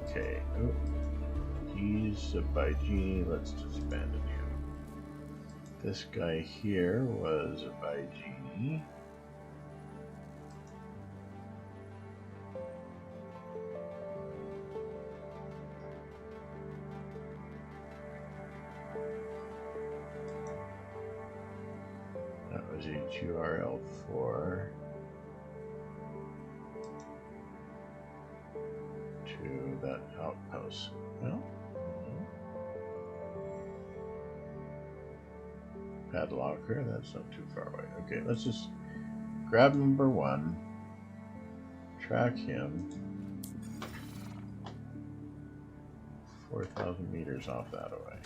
Okay. Oh, he's a by Genie. Let's disband him. This guy here was a by Genie. That was HURL4 to that outpost. Well, Padlocker, that's not too far away. Okay, let's just grab number 1, track him 4,000 meters off that away.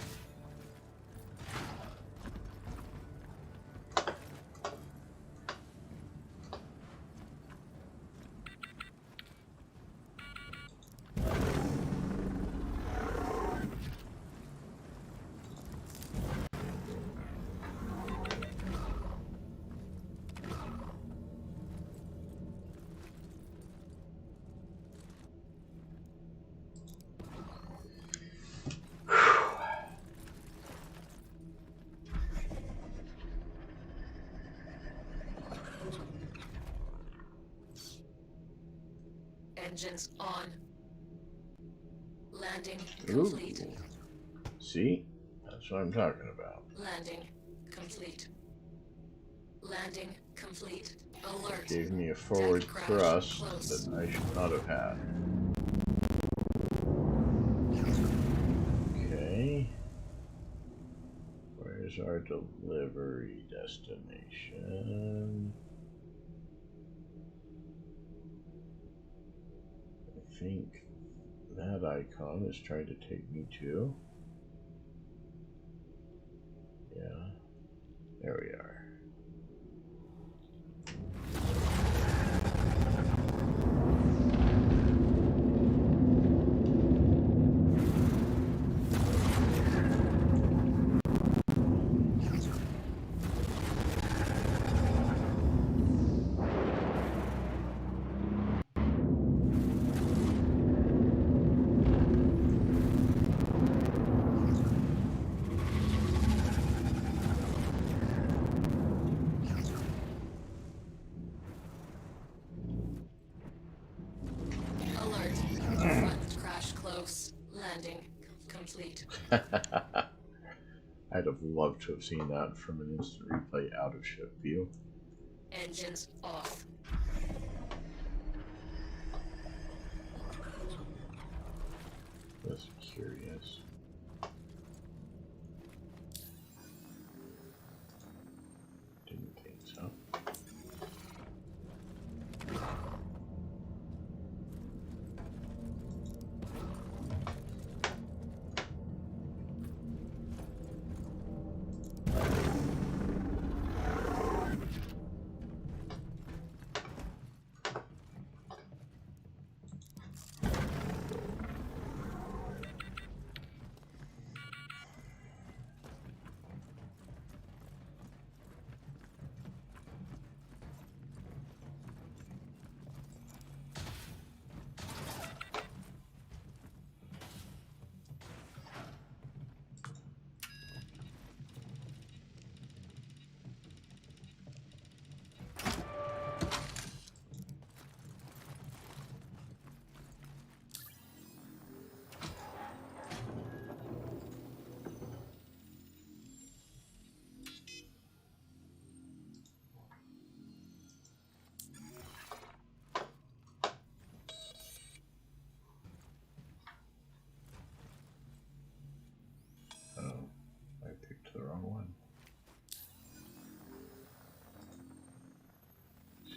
Engines on. Landing Ooh. complete. See? That's what I'm talking about. Landing complete. Landing complete. Alert. Gave me a forward Deck crash thrust close. that I should not have had. Okay. Where's our delivery destination? I think that icon is trying to take me to. Yeah. There we are. Alert. Front crash close. Landing complete. I'd have loved to have seen that from an instant replay out of ship view. Engines off. Just curious. Didn't think so.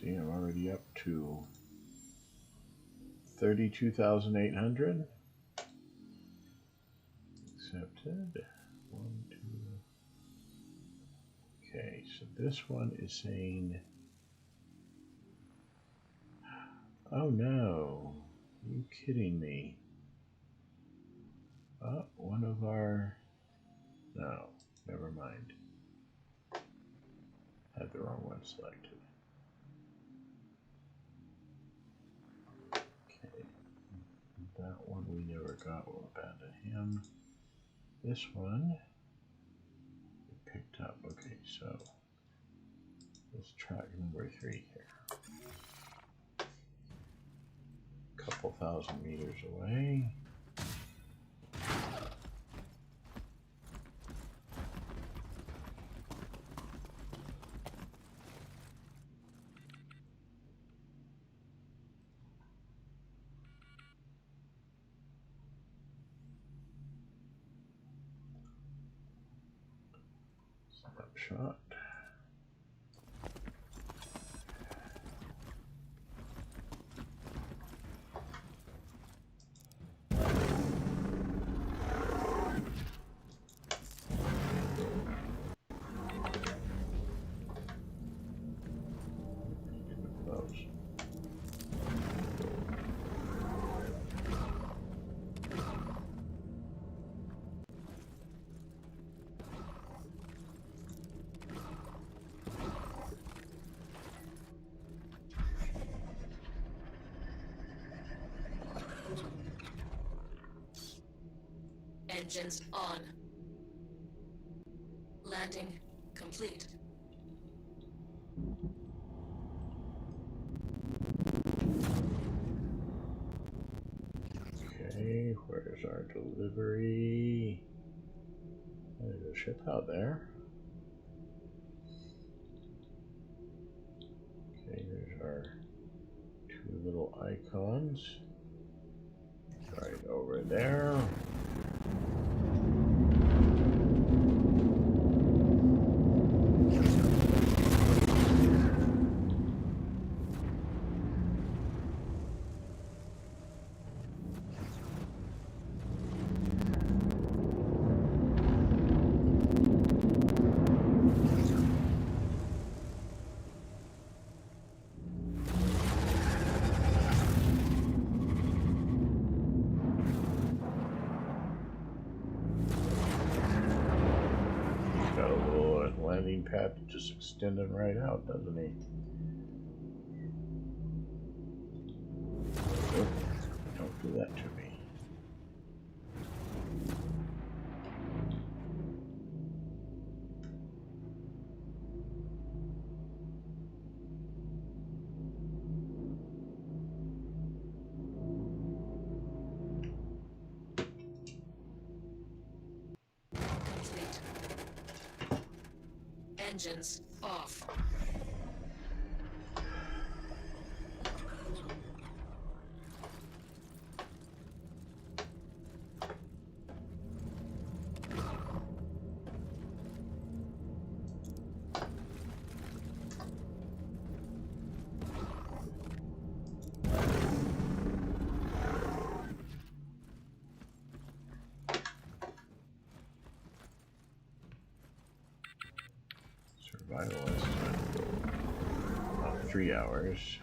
See, I'm already up to 32,800. Accepted. 1, 2. Okay, so this one is saying, oh no, are you kidding me? Oh, one of our, no, never mind. Had the wrong one selected. Okay, that one we never got, we'll abandon him. This one we picked up. Okay, so let's track number 3 here. Couple thousand meters away. Snapshot. Those. Engines on. Landing complete. Okay, where's our delivery? There's a ship out there. Okay, there's our 2 little icons. Right over there. Got a little landing pad just extending right out, doesn't he? Nope, don't do that to me. Complete. Engines off. Survivalist. About 3 hours.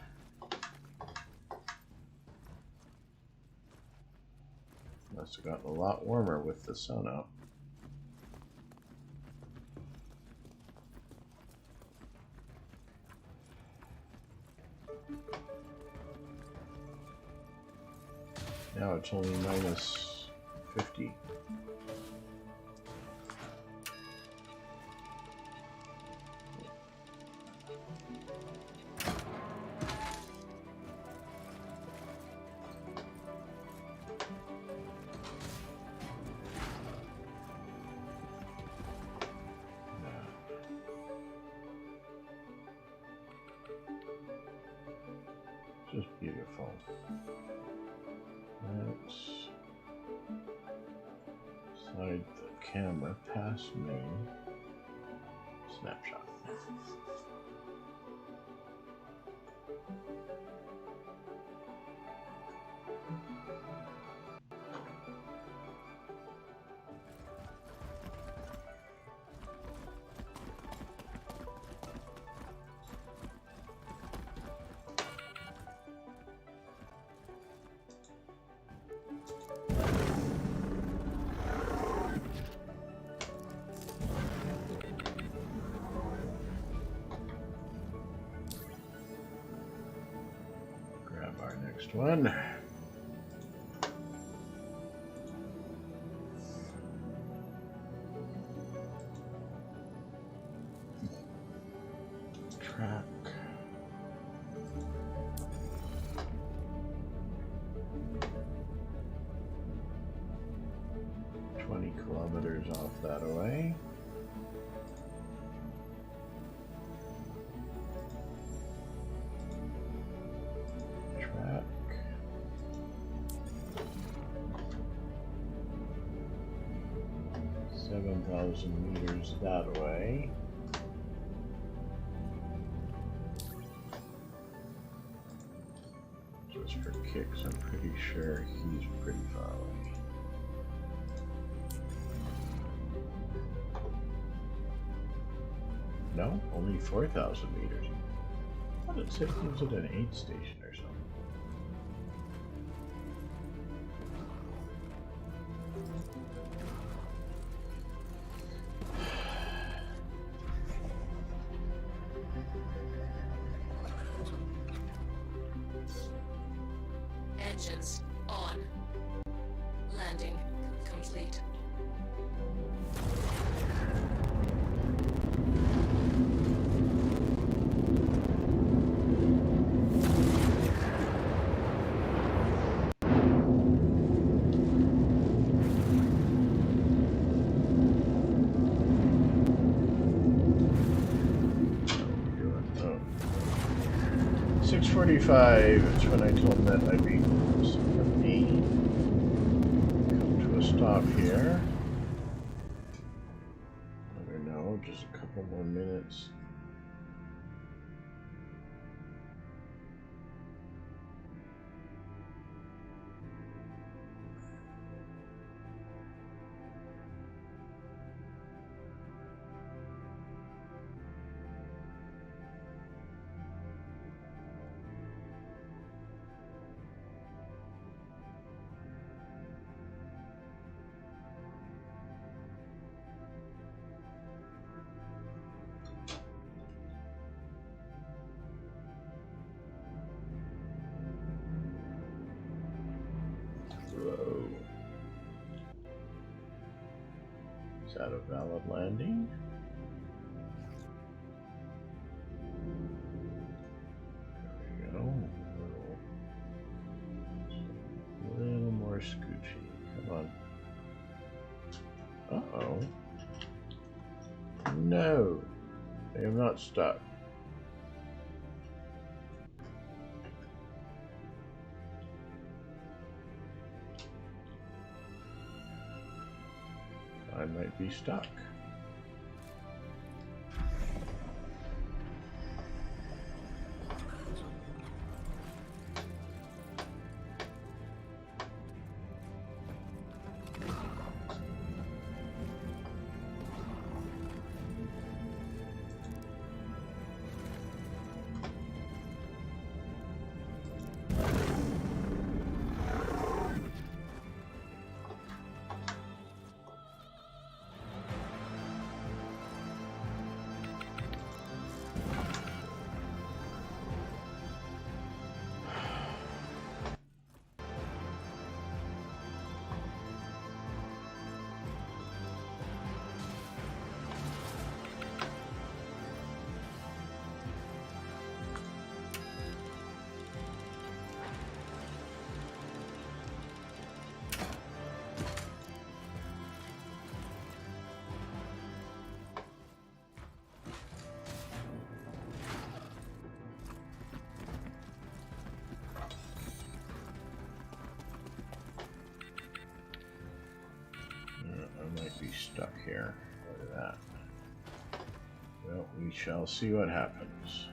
Must have gotten a lot warmer with the sun up. Now it's only minus 50. Just beautiful. Let's slide the camera past me. Snapshot. next one. Track. Kilometers off that away. Track. $7,000 that way. Just for kicks, I'm pretty sure he's pretty far away. No, only 4,000 meters. I thought it said he was at an aid station or something. Engines on. Landing complete. Oh. 6:45. That's when I told him that I'd be come to a stop here. I don't know, just a couple more minutes. Whoa. Is that a valid landing? There we go. A little more scoochy. Come on. Uh-oh. No. I am not stuck. I might be stuck. I might be stuck here. Look at that. Well, we shall see what happens.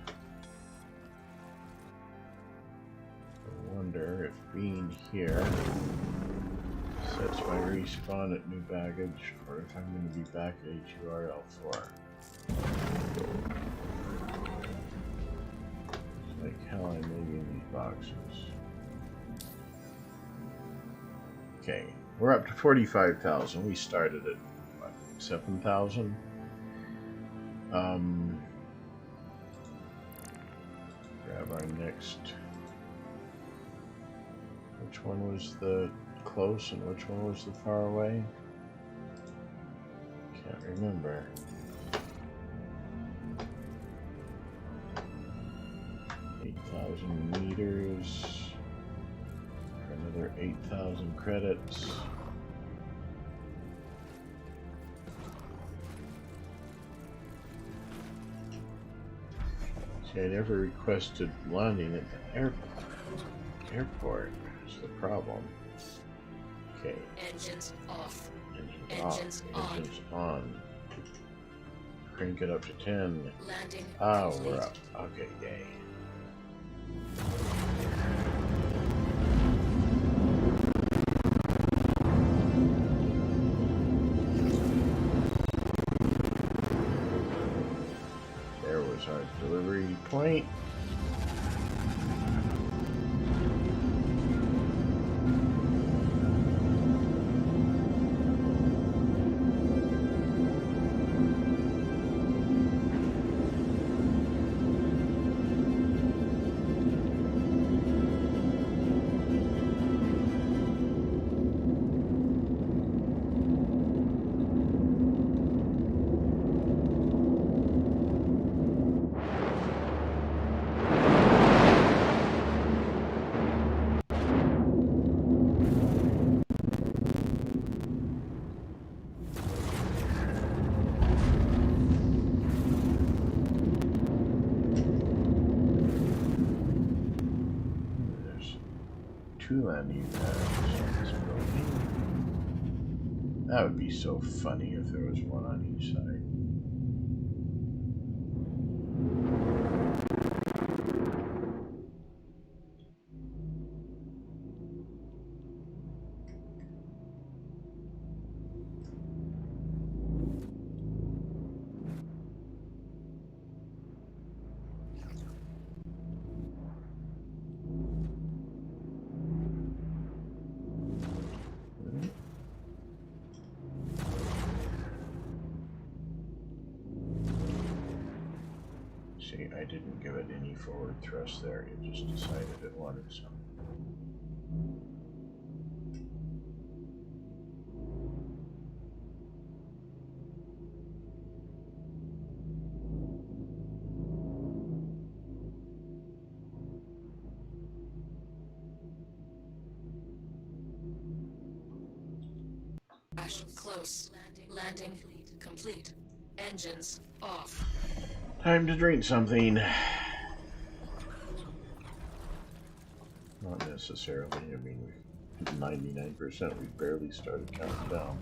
I wonder if being here sets my respawn at new baggage, or if I'm going to be back at HURL4. It's like hell I'm maybe in these boxes. Okay. We're up to 45,000. We started at, what, 7,000? Grab our next Which one was the close and which one was the far away? Can't remember. $8,000 for another 8,000 credits. See, I never requested landing at the airport. Is the problem. Okay. Engines off. Engines off. Engines on. Engines on. Crank it up to 10. Landing Ah, complete. we're up. Okay, yay. There was our delivery point. There's 2 landing pads on this building. That would be so funny if there was one on each side. See, I didn't give it any forward thrust there. It just decided it wanted some. Crash close. Landing complete. Engines off. Time to drink something. Not necessarily. I mean, 99%. We barely started counting down.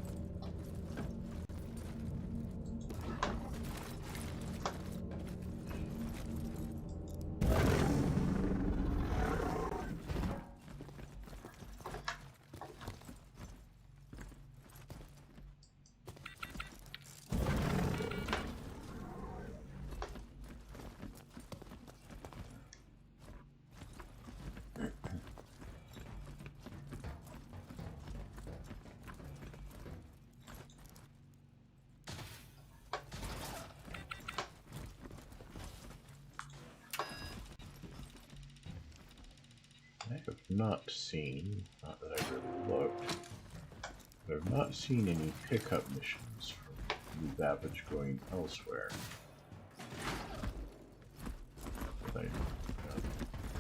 I have not seen, not that I really looked, but I've not seen any pickup missions from New Babbage going elsewhere. But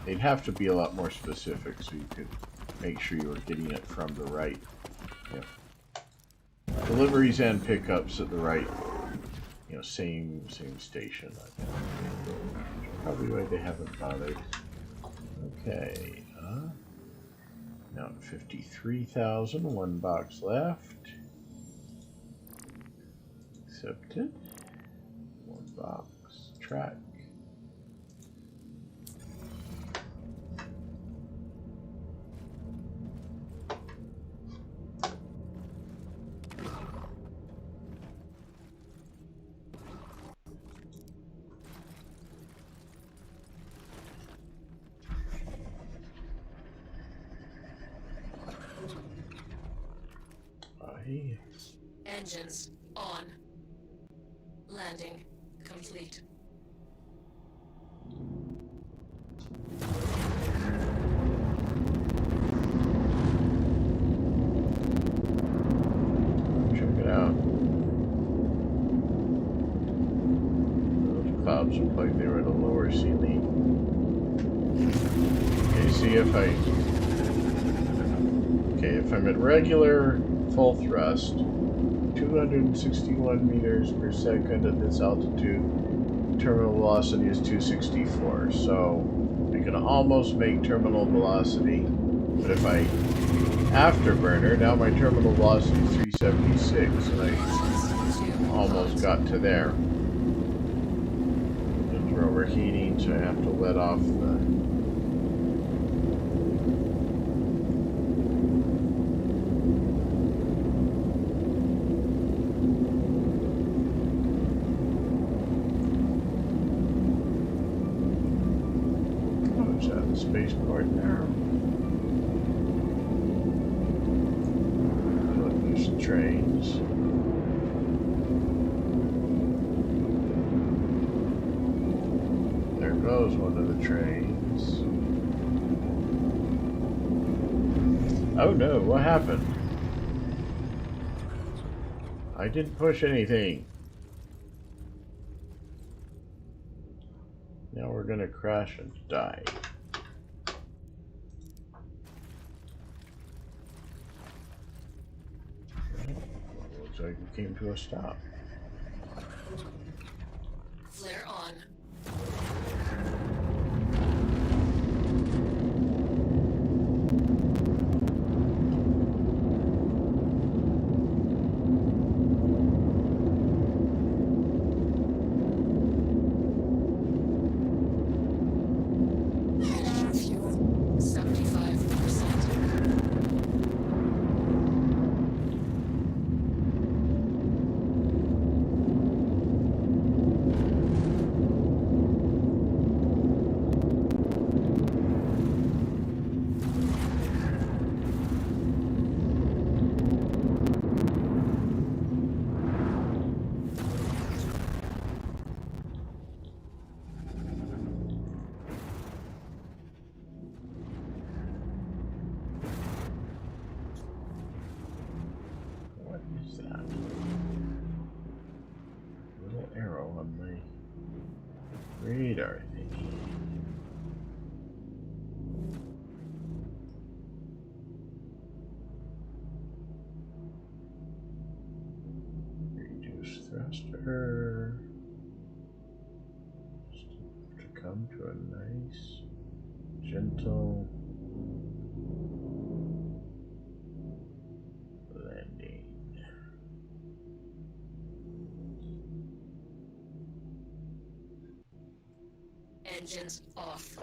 they'd have to be a lot more specific so you could make sure you were getting it from the right, deliveries and pickups at the right, same station. Probably why they haven't bothered. Okay. Now at 53,000, 1 box left. Accepted. 1 box. Track. Engines on. Landing complete. stops look like they were at a lower ceiling. Okay, see if I... Okay, if I'm at regular full thrust, 261 meters per second at this altitude, terminal velocity is 264, so I can almost make terminal velocity, but if I afterburner, now my terminal velocity is 376, and I almost got to there. We're overheating, so I have to let off the... Oh, is that the spaceport there? Look, there's the trains. Goes one of the trains. Oh no, what happened? I didn't push anything. Now we're gonna crash and die. Looks like we came to a stop. Flare on. Fuel 75%. What is that? Little arrow on my radar thingy. Reduce thruster. To come to a nice, gentle landing. Engines off.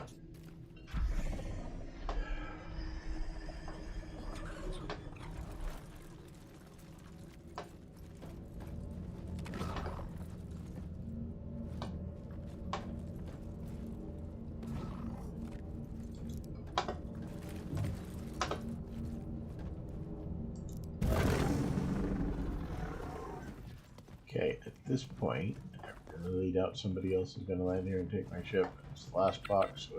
Okay, at this point, I'm gonna lead out somebody else is gonna land here and take my ship. It's the last box, so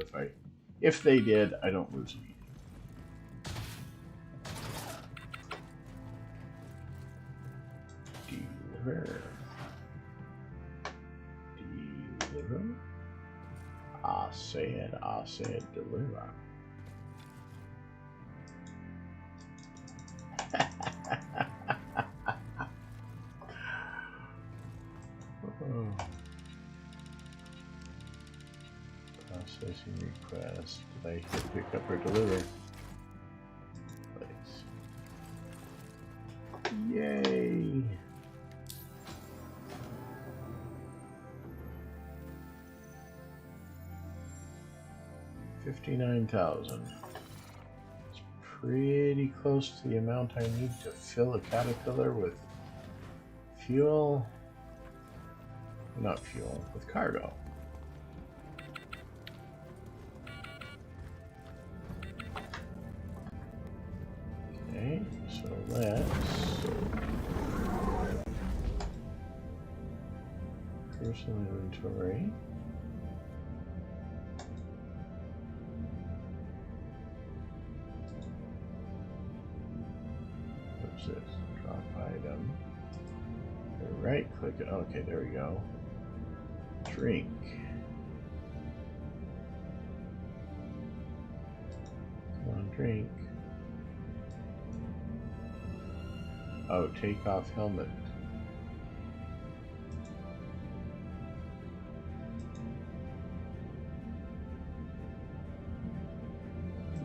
if they did, I don't lose anything. Deliver. Deliver. I said, deliver. Oh. Processing request. Did I hit pick up or deliver? Place. Yay! $59,000. It's pretty close to the amount I need to fill a Caterpillar with fuel. Not fuel, with cargo. Okay, so let's personal inventory. What's this? Drop item. Right click it. Okay, there we go. Drink. Come on, drink. Oh, take off helmet.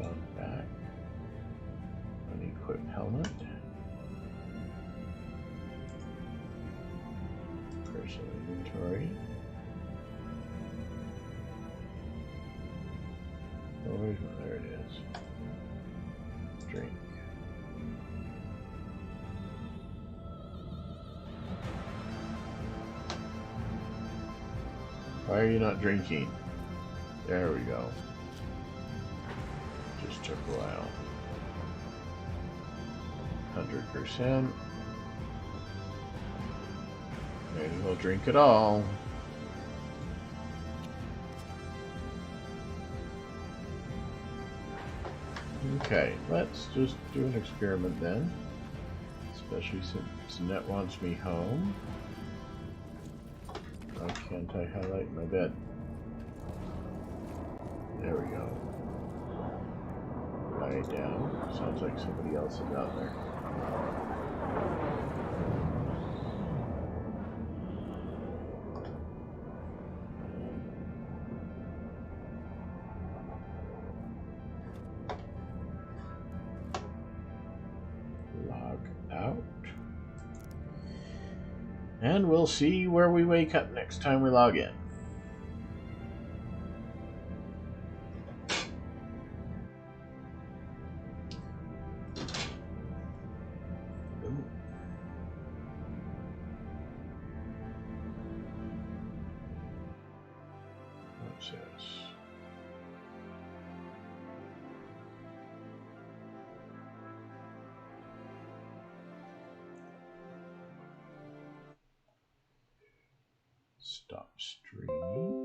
Mount back. Unequip helmet. Personal inventory. Oh, where's my, there it is. Drink. Why are you not drinking? There we go. Just took a while. 100%. May as well drink it all. Okay, let's just do an experiment then. Especially since Net wants me home. Why can't I highlight my bed? There we go. Lie down. Sounds like somebody else is out there. Log out. And we'll see where we wake up next time we log in. What's this? Stop streaming.